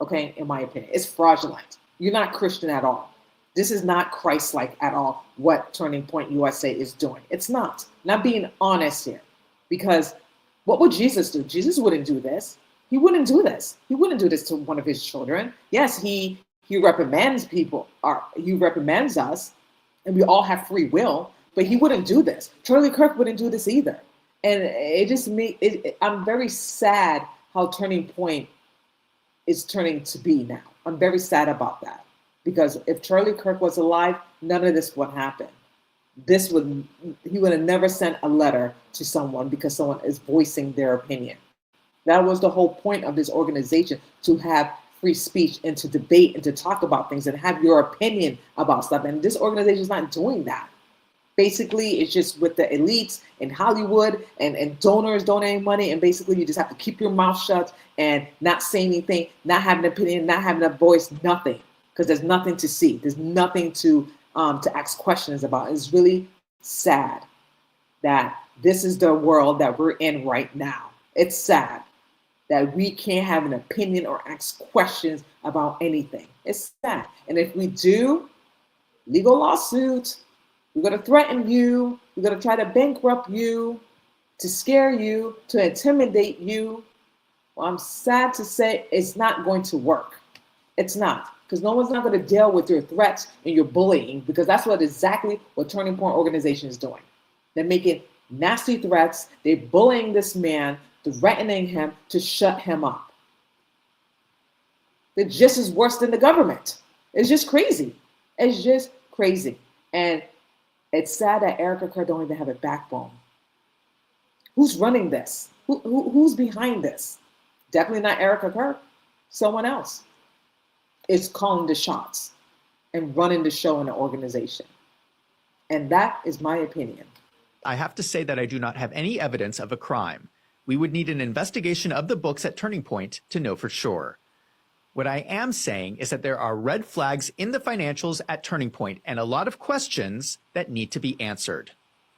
Okay, in my opinion, it's fraudulent. You're not Christian at all. This is not Christ-like at all, what Turning Point USA is doing. It's not. Not being honest here. Because what would Jesus do? Jesus wouldn't do this. He wouldn't do this. He wouldn't do this to one of his children. Yes, he reprimands people, or he reprimands us, and we all have free will, but he wouldn't do this. Charlie Kirk wouldn't do this either. And it just I'm very sad how Turning Point is turning to be now. I'm very sad about that. Because if Charlie Kirk was alive, none of this would happen. He would have never sent a letter to someone because someone is voicing their opinion. That was the whole point of this organization, to have free speech and to debate and to talk about things and have your opinion about stuff. And this organization is not doing that. Basically, it's just with the elites in Hollywood and donors donating money. And basically, you just have to keep your mouth shut and not say anything, not have an opinion, not having a voice, nothing. Because there's nothing to see. There's nothing to ask questions about. It's really sad that this is the world that we're in right now. It's sad that we can't have an opinion or ask questions about anything. It's sad. And if we do, legal lawsuit, we're going to threaten you, we're going to try to bankrupt you, to scare you, to intimidate you. Well, I'm sad to say it's not going to work. It's not. Because no one's not going to deal with your threats and your bullying, because that's exactly what Turning Point organization is doing. They're making nasty threats. They're bullying this man, threatening him to shut him up. They're just as worse than the government. It's just crazy. It's just crazy. And it's sad that Erica Kerr don't even have a backbone. Who's running this? Who's behind this? Definitely not Erica Kerr. Someone else is calling the shots and running the show in the organization. And that is my opinion. I have to say that I do not have any evidence of a crime. We would need an investigation of the books at Turning Point to know for sure. What I am saying is that there are red flags in the financials at Turning Point and a lot of questions that need to be answered.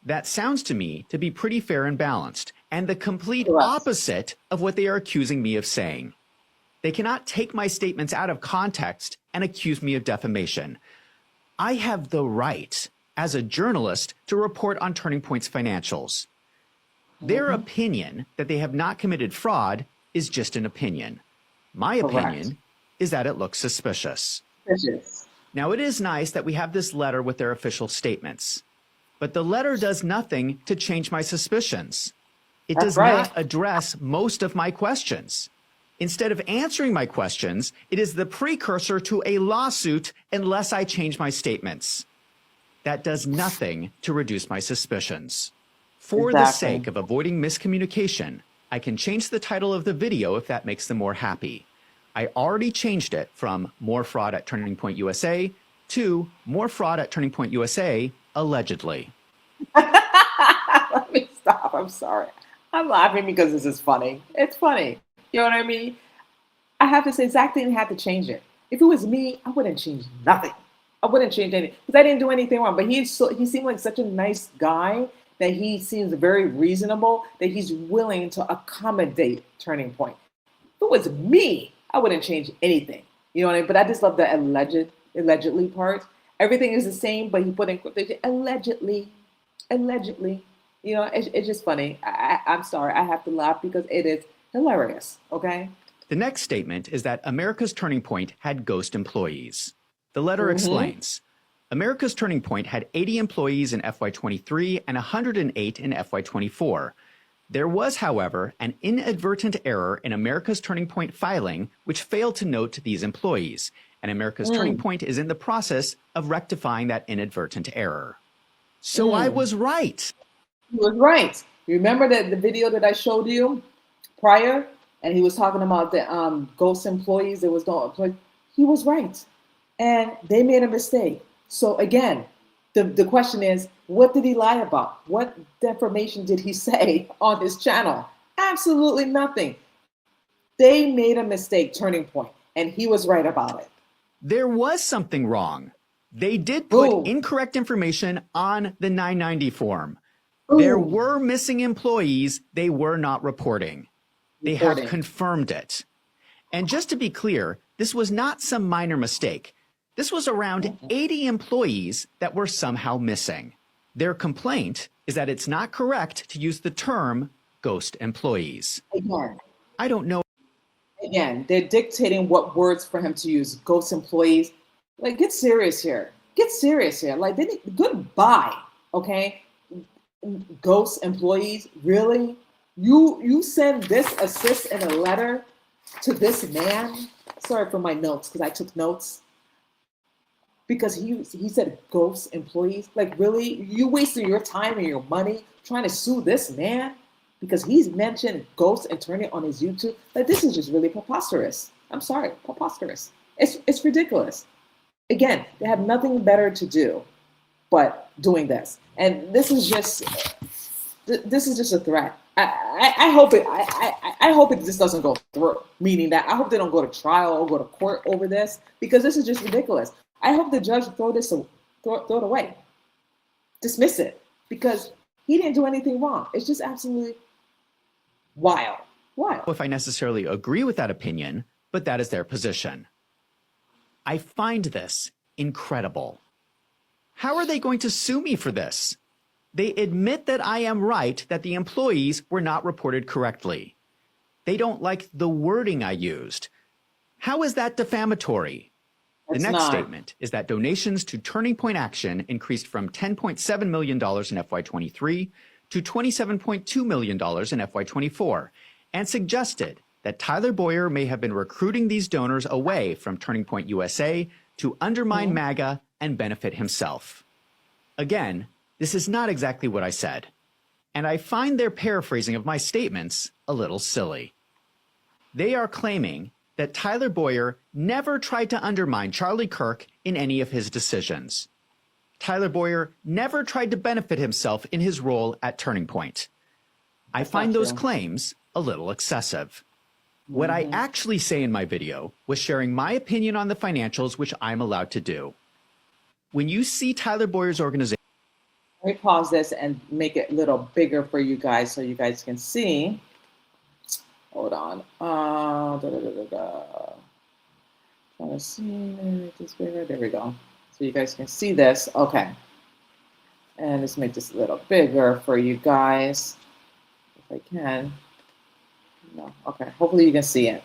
That sounds to me to be pretty fair and balanced, and the complete opposite of what they are accusing me of saying. They cannot take my statements out of context and accuse me of defamation. I have the right, as a journalist, to report on Turning Point's financials. Their opinion that they have not committed fraud is just an opinion. My opinion is that it looks suspicious. Now, it is nice that we have this letter with their official statements, but the letter does nothing to change my suspicions. It does not address most of my questions. Instead of answering my questions, it is the precursor to a lawsuit unless I change my statements. That does nothing to reduce my suspicions. For the sake of avoiding miscommunication, I can change the title of the video if that makes them more happy. I already changed it from More Fraud at Turning Point USA to More Fraud at Turning Point USA, allegedly. Let me stop. I'm sorry. I'm laughing because this is funny. It's funny. You know what I mean? I have to say, Zach didn't have to change it. If it was me, I wouldn't change nothing. I wouldn't change anything because I didn't do anything wrong. But he seemed like such a nice guy that he seems very reasonable that he's willing to accommodate Turning Point. If it was me, I wouldn't change anything. You know what I mean? But I just love the allegedly part. Everything is the same, but he put in quotation, allegedly. You know, it's just funny. I'm sorry. I have to laugh because it is hilarious. Okay. The next statement is that America's Turning Point had ghost employees. The letter explains, America's Turning Point had 80 employees in FY23 and 108 in FY24. There was, however, an inadvertent error in America's Turning Point filing, which failed to note these employees, and America's Turning Point is in the process of rectifying that inadvertent error. So I was right. He was right. Remember the video that I showed you prior? And he was talking about the ghost employees. There was no employees. He was right. And they made a mistake. So again, the question is, what did he lie about? What defamation did he say on his channel? Absolutely nothing. They made a mistake, Turning Point, and he was right about it. There was something wrong. They did put incorrect information on the 990 form. There were missing employees they were not reporting. They have confirmed it. And just to be clear, this was not some minor mistake. This was around 80 employees that were somehow missing. Their complaint is that it's not correct to use the term ghost employees. Again, I don't know. Again, they're dictating what words for him to use. Ghost employees. Like, get serious here. Get serious here. Like, goodbye. Okay? Ghost employees. Really? You send this assist in a letter to this man? Sorry for my notes, because I took notes. Because he said ghost employees. Like, really? You wasting your time and your money trying to sue this man? Because he's mentioned ghosts and turning it on his YouTube? Like, this is just really preposterous. I'm sorry, preposterous. It's ridiculous. Again, they have nothing better to do but doing this. And this is just a threat. I hope it just doesn't go through. Meaning that I hope they don't go to trial or go to court over this, because this is just ridiculous. I hope the judge throw it away, dismiss it, because he didn't do anything wrong. It's just absolutely wild. If I necessarily agree with that opinion, but that is their position. I find this incredible. How are they going to sue me for this? They admit that I am right, that the employees were not reported correctly. They don't like the wording I used. How is that defamatory? The next statement is that donations to Turning Point Action increased from $10.7 million in FY23 to $27.2 million in FY24, and suggested that Tyler Boyer may have been recruiting these donors away from Turning Point USA to undermine MAGA and benefit himself. Again, this is not exactly what I said, and I find their paraphrasing of my statements a little silly. They are claiming that Tyler Boyer never tried to undermine Charlie Kirk in any of his decisions. Tyler Boyer never tried to benefit himself in his role at Turning Point. I find those claims a little excessive. What I actually say in my video was sharing my opinion on the financials, which I'm allowed to do. When you see Tyler Boyer's organization... Let me pause this and make it a little bigger for you guys so you guys can see. Hold on. Trying to see, make this bigger. There we go. So you guys can see this. Okay. And let's make this a little bigger for you guys, if I can. No. Okay. Hopefully you can see it.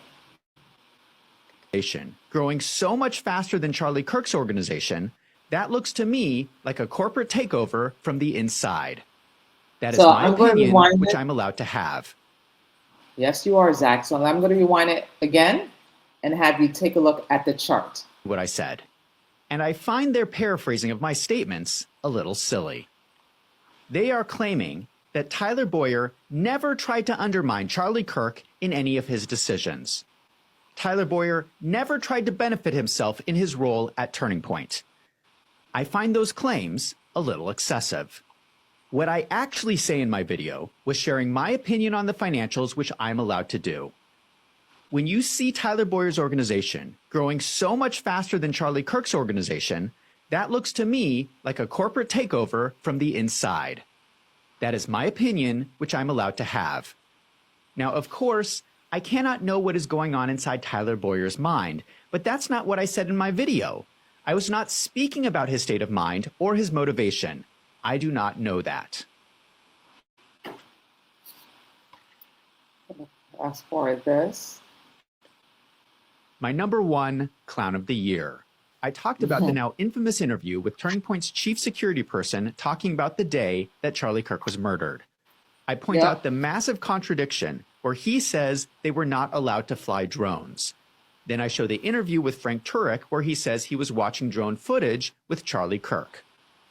Growing so much faster than Charlie Kirk's organization, that looks to me like a corporate takeover from the inside. That is my opinion, which I'm allowed to have. Yes, you are, Zach. So I'm going to rewind it again and have you take a look at the chart. What I said. And I find their paraphrasing of my statements a little silly. They are claiming that Tyler Boyer never tried to undermine Charlie Kirk in any of his decisions. Tyler Boyer never tried to benefit himself in his role at Turning Point. I find those claims a little excessive. What I actually say in my video was sharing my opinion on the financials, which I'm allowed to do. When you see Tyler Boyer's organization growing so much faster than Charlie Kirk's organization, that looks to me like a corporate takeover from the inside. That is my opinion, which I'm allowed to have. Now, of course, I cannot know what is going on inside Tyler Boyer's mind, but that's not what I said in my video. I was not speaking about his state of mind or his motivation. I do not know that. As far as this, My number one clown of the year. I talked about the now infamous interview with Turning Point's chief security person talking about the day that Charlie Kirk was murdered. I point out the massive contradiction where he says they were not allowed to fly drones. Then I show the interview with Frank Turek where he says he was watching drone footage with Charlie Kirk.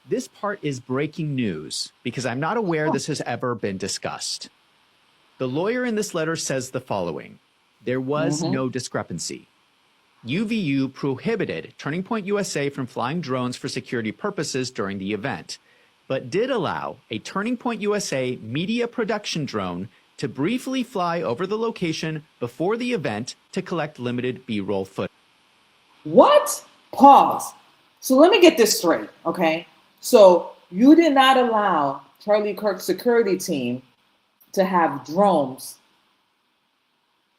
This part is breaking news because I'm not aware this has ever been discussed. The lawyer in this letter says the following: there was no discrepancy. UVU prohibited Turning Point USA from flying drones for security purposes during the event, but did allow a Turning Point USA media production drone to briefly fly over the location before the event to collect limited B-roll footage. what? Pause. So let me get this straight, okay? So you did not allow Charlie Kirk's security team to have drones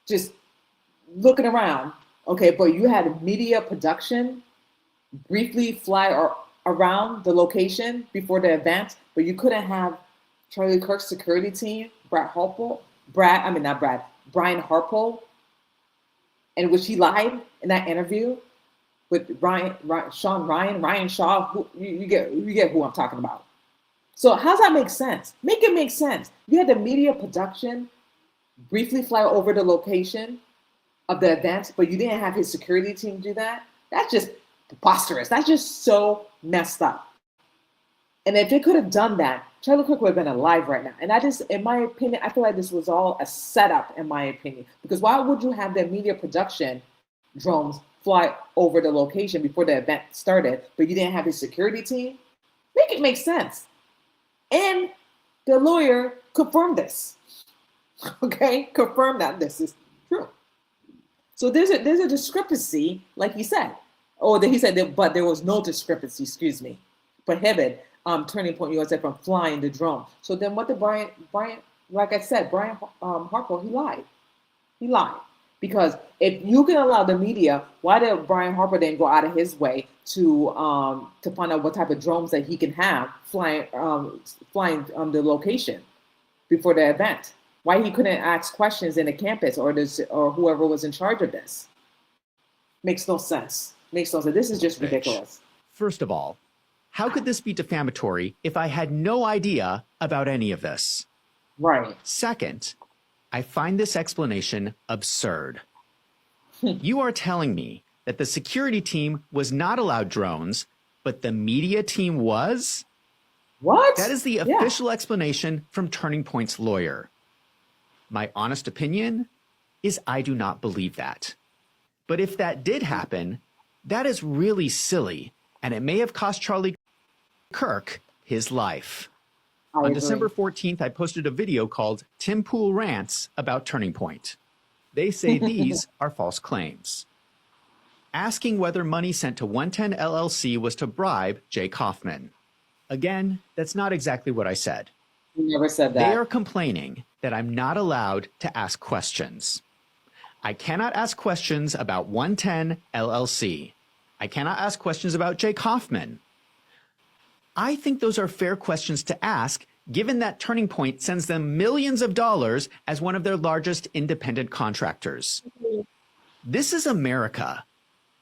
just looking around, okay? But you had media production briefly fly around the location before the event, but you couldn't have Charlie Kirk's security team, Brian Harpo, in which he lied in that interview with Ryan Shaw. Who, you get who I'm talking about. So how's that make sense? Make it make sense. You had the media production briefly fly over the location of the event, but you didn't have his security team do that. That's just preposterous. That's just so messed up. And if they could have done that, Charlie Kirk would have been alive right now. And I just, in my opinion, I feel like this was all a setup, in my opinion. Because why would you have the media production drones fly over the location before the event started, but you didn't have his security team? Make it make sense. And the lawyer confirmed this. Okay, confirmed that this is true. So there's a discrepancy, like he said. Oh, he said that, but there was no discrepancy. Excuse me. Prohibit Turning Point USA from flying the drone. So then, what did Brian? Like I said, Brian Harpo, he lied. He lied because if you can allow the media, why did Brian Harpo then go out of his way to find out what type of drones that he can have flying the location before the event? Why he couldn't ask questions in the campus or whoever was in charge of this? Makes no sense. Makes no sense. This is just ridiculous. First of all, how could this be defamatory if I had no idea about any of this? Right. Second, I find this explanation absurd. You are telling me that the security team was not allowed drones, but the media team was? What? That is the official explanation from Turning Point's lawyer. My honest opinion is I do not believe that. But if that did happen, that is really silly, and it may have cost Charlie Kirk his life. On December 14th, I posted a video called Tim Pool Rants about Turning Point. They say these are false claims. Asking whether money sent to 110 LLC was to bribe Jay Kaufman. Again, that's not exactly what I said. You never said that. They are complaining that I'm not allowed to ask questions. I cannot ask questions about 110 LLC. I cannot ask questions about Jay Kaufman. I think those are fair questions to ask, given that Turning Point sends them millions of dollars as one of their largest independent contractors. This is America.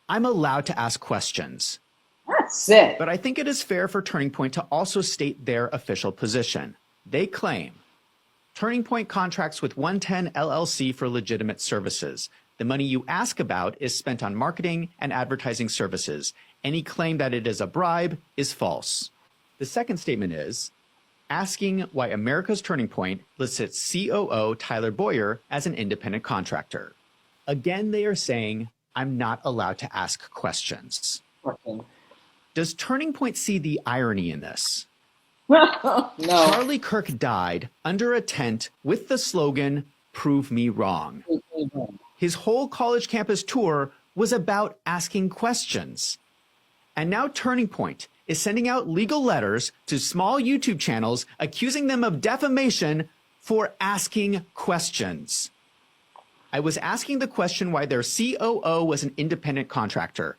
I'm allowed to ask questions. That's it. But I think it is fair for Turning Point to also state their official position. They claim Turning Point contracts with 110 LLC for legitimate services. The money you ask about is spent on marketing and advertising services. Any claim that it is a bribe is false. The second statement is, asking why America's Turning Point lists its COO, Tyler Boyer, as an independent contractor. Again, they are saying, I'm not allowed to ask questions. Okay. Does Turning Point see the irony in this? No. Charlie Kirk died under a tent with the slogan, "Prove me wrong." His whole college campus tour was about asking questions. And now Turning Point is sending out legal letters to small YouTube channels accusing them of defamation for asking questions. I was asking the question why their COO was an independent contractor.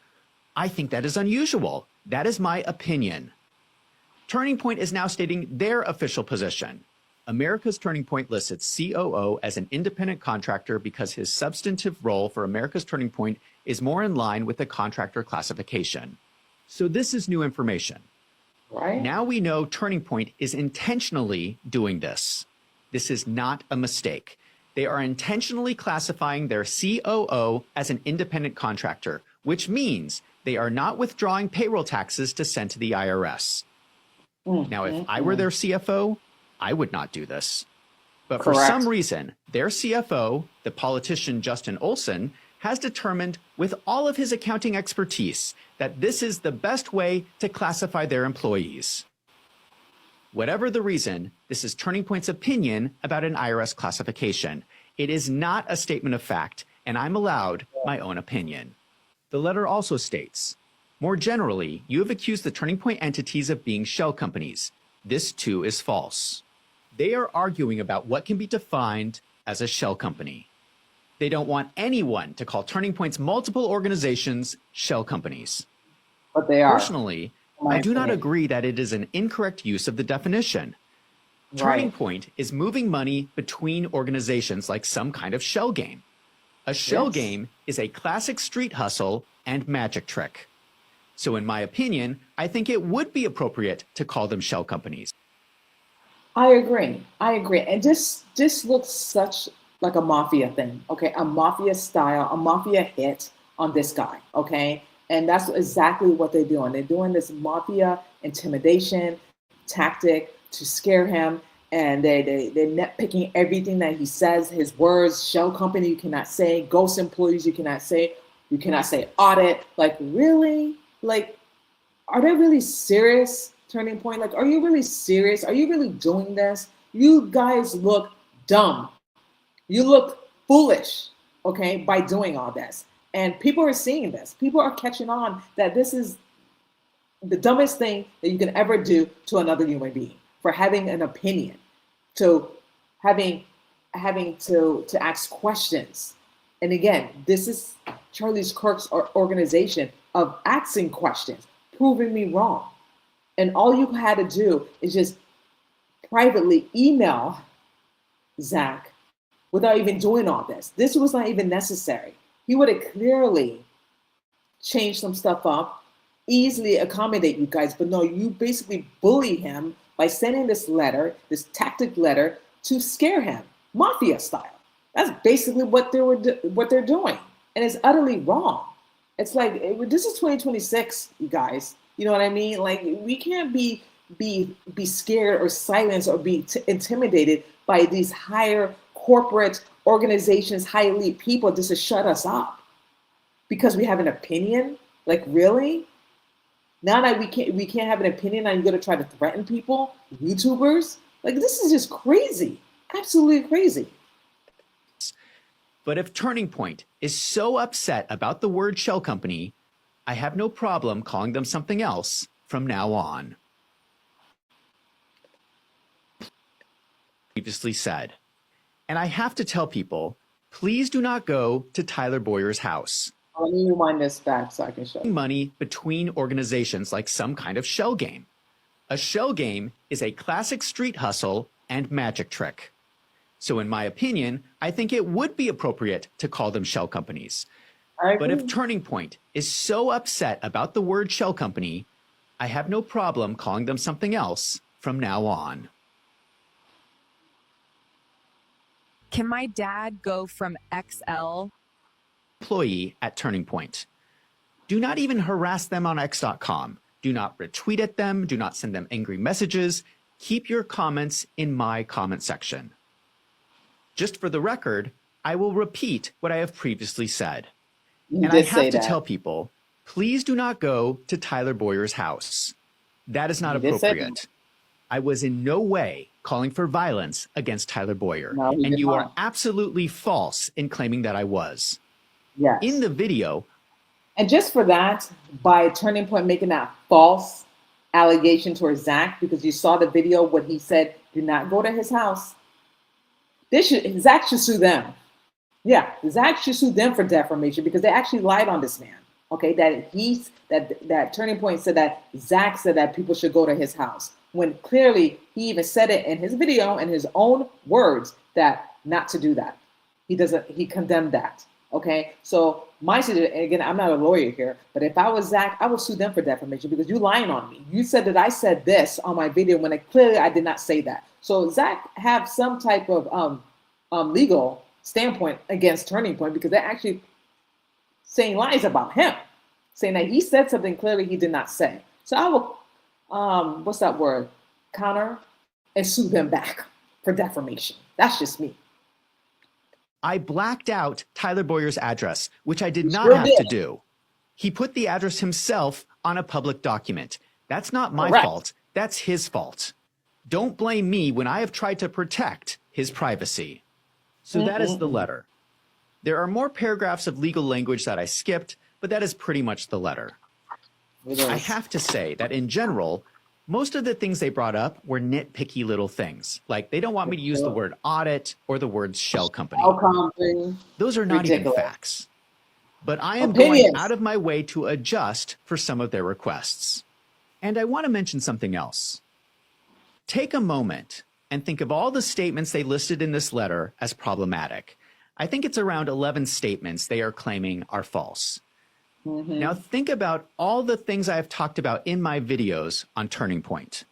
I think that is unusual. That is my opinion. Turning Point is now stating their official position. America's Turning Point lists its COO as an independent contractor because his substantive role for America's Turning Point is more in line with the contractor classification. So this is new information. Right? Now we know Turning Point is intentionally doing this. This is not a mistake. They are intentionally classifying their COO as an independent contractor, which means they are not withdrawing payroll taxes to send to the IRS. Now, if I were their CFO, I would not do this. But for some reason, their CFO, the politician Justin Olson, has determined with all of his accounting expertise that this is the best way to classify their employees. Whatever the reason, this is Turning Point's opinion about an IRS classification. It is not a statement of fact, and I'm allowed my own opinion. The letter also states, more generally, you have accused the Turning Point entities of being shell companies. This too is false. They are arguing about what can be defined as a shell company. They don't want anyone to call Turning Point's multiple organizations shell companies. But they are. Personally, I do not agree that it is an incorrect use of the definition. Turning Point is moving money between organizations like some kind of shell game. A shell game is a classic street hustle and magic trick. So in my opinion, I think it would be appropriate to call them shell companies. I agree. And this looks such like a mafia thing, okay? A mafia style, a mafia hit on this guy, okay? And that's exactly what they're doing. They're doing this mafia intimidation tactic to scare him, and they're nitpicking everything that he says, his words. Shell company, you cannot say. Ghost employees, you cannot say. You cannot say audit. Like, really? Like, are they really serious, Turning Point? Like, are you really serious? Are you really doing this? You guys look dumb. You look foolish, okay, by doing all this. And people are seeing this. People are catching on that this is the dumbest thing that you can ever do to another human being, for having an opinion, to having to ask questions. And again, this is Charlie Kirk's organization of asking questions, proving me wrong. And all you had to do is just privately email Zach without even doing all this. This was not even necessary. He would have clearly changed some stuff up, easily accommodate you guys, but no, you basically bully him by sending this letter, this tactic letter, to scare him, mafia style. That's basically what they're doing, and it's utterly wrong. It's like, this is 2026, you guys. You know what I mean? Like, we can't be scared or silenced or be intimidated by these higher corporate organizations, high elite people just to shut us up because we have an opinion. Like, really? Now that we can't have an opinion, now you're gonna try to threaten people, YouTubers? Like, this is just crazy, absolutely crazy. But if Turning Point is so upset about the word shell company, I have no problem calling them something else from now on. Previously said. And I have to tell people, please do not go to Tyler Boyer's house. Let me rewind this back so I can show you. Money between organizations like some kind of shell game. A shell game is a classic street hustle and magic trick. So in my opinion, I think it would be appropriate to call them shell companies. But if Turning Point is so upset about the word shell company, I have no problem calling them something else from now on. Can my dad go from XL? Employee at Turning Point. Do not even harass them on X.com. Do not retweet at them. Do not send them angry messages. keep your comments in my comment section. Just for the record, I will repeat what I have previously said. You And I did have say to that. tell people, please do not go to Tyler Boyer's house. That is not You did say that. appropriate. I was in no way calling for violence against Tyler Boyer. No, he And did you are not. absolutely false in claiming that I was. Yes. In the video, And just for that, by Turning Point making that false allegation towards Zach, because you saw the video what he said, do not go to his house. Zach should sue them. Yeah, Zach should sue them for defamation because they actually lied on this man. Okay, that Turning Point said that Zach said that people should go to his house, when clearly he even said it in his video in his own words that not to do that. He condemned that. Okay, so my suggestion, again, I'm not a lawyer here, but if I was Zach, I would sue them for defamation because you lying on me. You said that I said this on my video when clearly I did not say that. So Zach have some type of legal standpoint against Turning Point because they're actually saying lies about him, saying that he said something clearly he did not say. So I will, what's that word? Counter and sue them back for defamation. That's just me. I blacked out Tyler Boyer's address, which I did not Sure have did. to do. He put the address himself on a public document. That's not my Correct. fault. That's his fault. Don't blame me when I have tried to protect his privacy. So that is the letter. There are more paragraphs of legal language that I skipped, but that is pretty much the letter. I have to say that in general, most of the things they brought up were nitpicky little things. Like they don't want me to use the word audit or the words shell company. Those are not even facts. But I am going out of my way to adjust for some of their requests. And I want to mention something else. Take a moment and think of all the statements they listed in this letter as problematic. I think it's around 11 statements they are claiming are false. Now think about all the things I have talked about in my videos on Turning Point.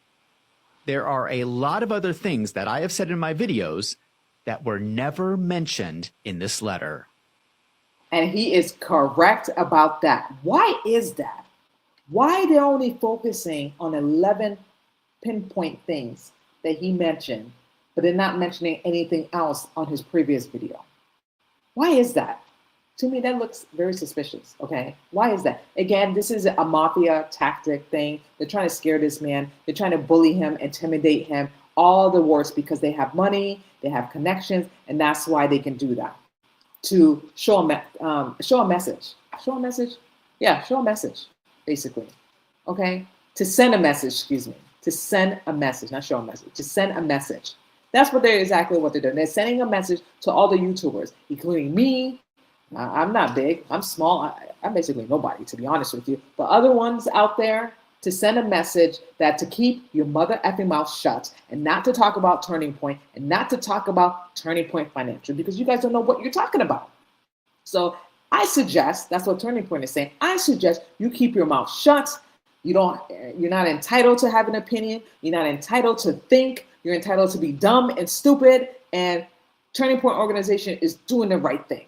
There are a lot of other things that I have said in my videos that were never mentioned in this letter. And he is correct about that. Why is that? Why they're only focusing on 11 pinpoint things that he mentioned, but they're not mentioning anything else on his previous video? Why is that? To me, that looks very suspicious, okay? Why is that? Again, this is a mafia tactic thing. They're trying to scare this man. They're trying to bully him, intimidate him, all the worse because they have money, they have connections, and that's why they can do that. To show a message. Show a message? Yeah, show a message, basically, okay? To send a message, excuse me. To send a message, not show a message. To send a message. That's exactly what they're doing. They're sending a message to all the YouTubers, including me. I'm not big. I'm small. I'm basically nobody, to be honest with you. But other ones out there, to send a message that to keep your mother effing mouth shut and not to talk about Turning Point and not to talk about Turning Point Financial because you guys don't know what you're talking about. So I suggest, that's what Turning Point is saying, I suggest you keep your mouth shut. You're not entitled to have an opinion. You're not entitled to think. You're entitled to be dumb and stupid. And Turning Point organization is doing the right thing.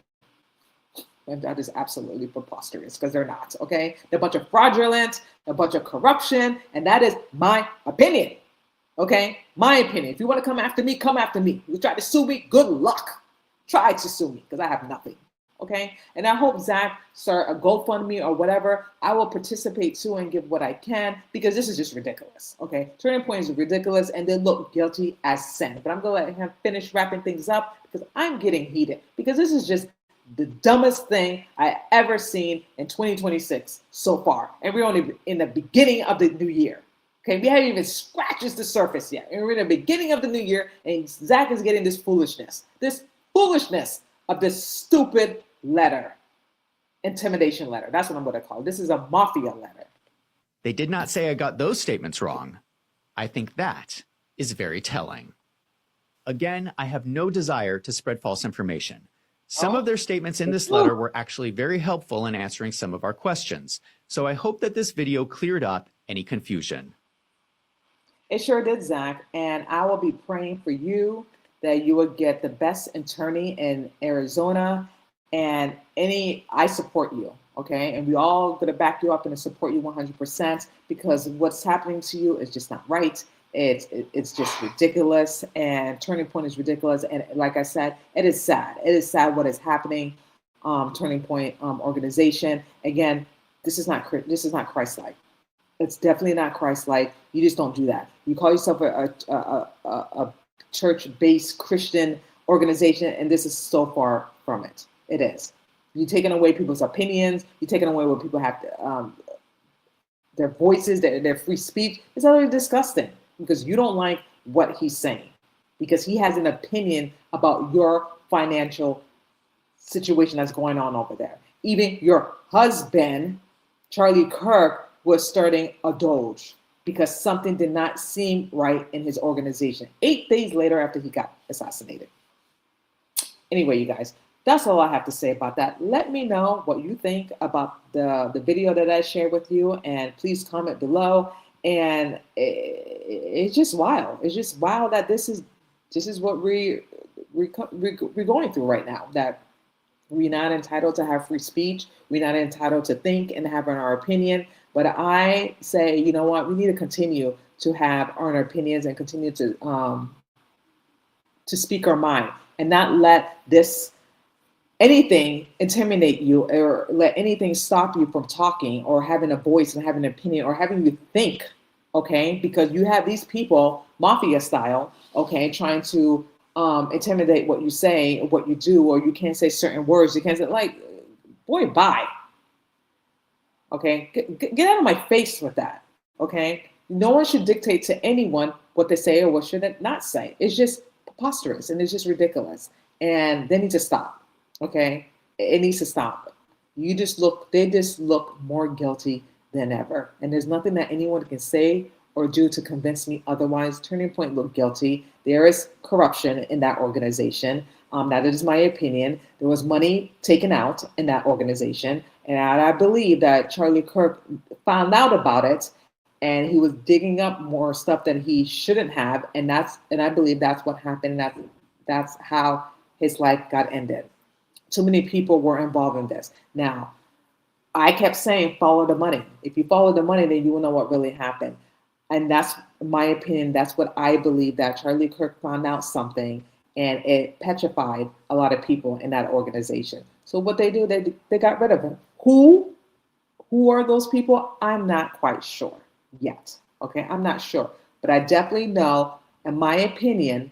And that is absolutely preposterous because they're not, okay? They're a bunch of fraudulent, a bunch of corruption, and that is my opinion, okay? My opinion. If you want to come after me, come after me. You try to sue me, good luck. Try to sue me because I have nothing, okay? And I hope Zach start a GoFundMe or whatever. I will participate too and give what I can because this is just ridiculous, okay? Turning Point is ridiculous and they look guilty as sin. But I'm going to let him finish wrapping things up because I'm getting heated because this is just the dumbest thing I ever seen in 2026 so far. And we're only in the beginning of the new year. Okay, we haven't even scratched the surface yet. And we're in the beginning of the new year and Zach is getting this foolishness of this stupid letter, intimidation letter. That's what I'm going to call it. This is a mafia letter. They did not say I got those statements wrong. I think that is very telling. Again, I have no desire to spread false information. Some of their statements in this letter were actually very helpful in answering some of our questions. So I hope that this video cleared up any confusion. It sure did, Zach. And I will be praying for you that you will get the best attorney in Arizona. And I support you, okay? And we all going to back you up and support you 100% because what's happening to you is just not right. It's just ridiculous, and Turning Point is ridiculous. And like I said, it is sad. It is sad what is happening. Turning Point organization. Again, this is not Christ-like. It's definitely not Christ-like. You just don't do that. You call yourself a church-based Christian organization, and this is so far from it. It is. You're taking away people's opinions. You're taking away what people have to, their voices, their free speech. It's utterly disgusting because you don't like what he's saying, because he has an opinion about your financial situation that's going on over there. Even your husband, Charlie Kirk, was starting a Doge because something did not seem right in his organization 8 days later after he got assassinated. Anyway, you guys, that's all I have to say about that. Let me know what you think about the video that I shared with you, and please comment below. And it's just wild. It's just wild that this is what we're going through right now. That we're not entitled to have free speech. We're not entitled to think and have our opinion. But I say, you know what? We need to continue to have our opinions and continue to speak our mind, and not let anything intimidate you or let anything stop you from talking or having a voice and having an opinion or having you think, okay? Because you have these people, mafia style, okay, trying to intimidate what you say or what you do, or you can't say certain words. You can't say, like, boy, bye. Okay, get out of my face with that, okay? No one should dictate to anyone what they say or what should not say. It's just preposterous and it's just ridiculous. And they need to stop. Okay, it needs to stop. They just look more guilty than ever. And there's nothing that anyone can say or do to convince me otherwise. Turning Point looked guilty. There is corruption in that organization. That is my opinion. There was money taken out in that organization. And I believe that Charlie Kirk found out about it, and he was digging up more stuff that he shouldn't have. And I believe that's what happened. That's how his life got ended. Too many people were involved in this. Now, I kept saying, follow the money. If you follow the money, then you will know what really happened. And that's my opinion. That's what I believe, that Charlie Kirk found out something, and it petrified a lot of people in that organization. So what they do, they got rid of him. Who are those people? I'm not quite sure yet. Okay, I'm not sure. But I definitely know, in my opinion,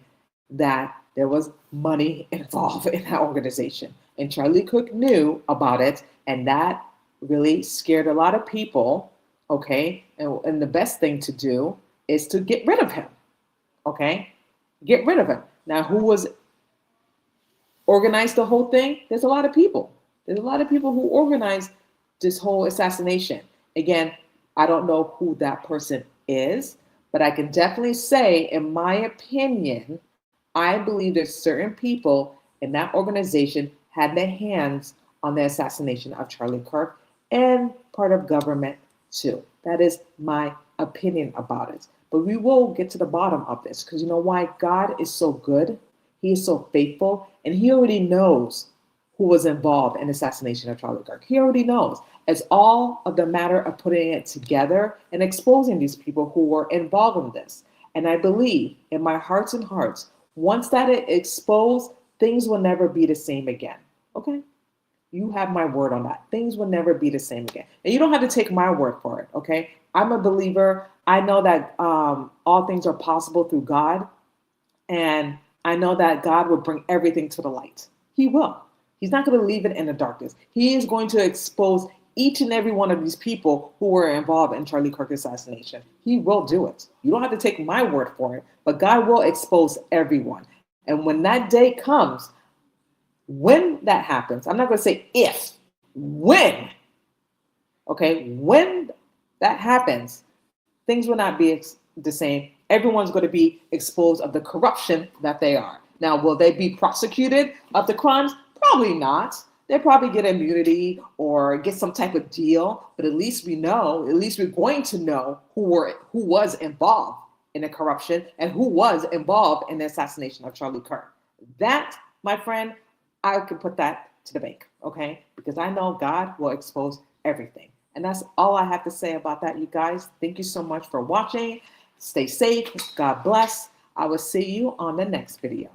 that there was money involved in that organization. And Charlie Kirk knew about it, and that really scared a lot of people, okay? And the best thing to do is to get rid of him, okay? Get rid of him. Now, who was organized the whole thing? There's a lot of people. There's a lot of people who organized this whole assassination. Again, I don't know who that person is, but I can definitely say, in my opinion, I believe there's certain people in that organization had their hands on the assassination of Charlie Kirk, and part of government too. That is my opinion about it. But we will get to the bottom of this, because you know why? God is so good. He is so faithful, and he already knows who was involved in the assassination of Charlie Kirk. He already knows. It's all of the matter of putting it together and exposing these people who were involved in this. And I believe in my hearts and hearts, once that is exposed, things will never be the same again. Okay? You have my word on that. Things will never be the same again. And you don't have to take my word for it. Okay? I'm a believer. I know that all things are possible through God. And I know that God will bring everything to the light. He will. He's not going to leave it in the darkness. He is going to expose each and every one of these people who were involved in Charlie Kirk's assassination. He will do it. You don't have to take my word for it, but God will expose everyone. And when that day comes, when that happens, I'm not going to say if, when, okay, when that happens, things will not be the same. Everyone's going to be exposed of the corruption that they are. Now, will they be prosecuted of the crimes? Probably not. They'll probably get immunity or get some type of deal, but at least we know, at least we're going to know who was involved in the corruption and who was involved in the assassination of Charlie Kirk. That, my friend, I could put that to the bank, okay? Because I know God will expose everything. And that's all I have to say about that, you guys. Thank you so much for watching. Stay safe. God bless. I will see you on the next video.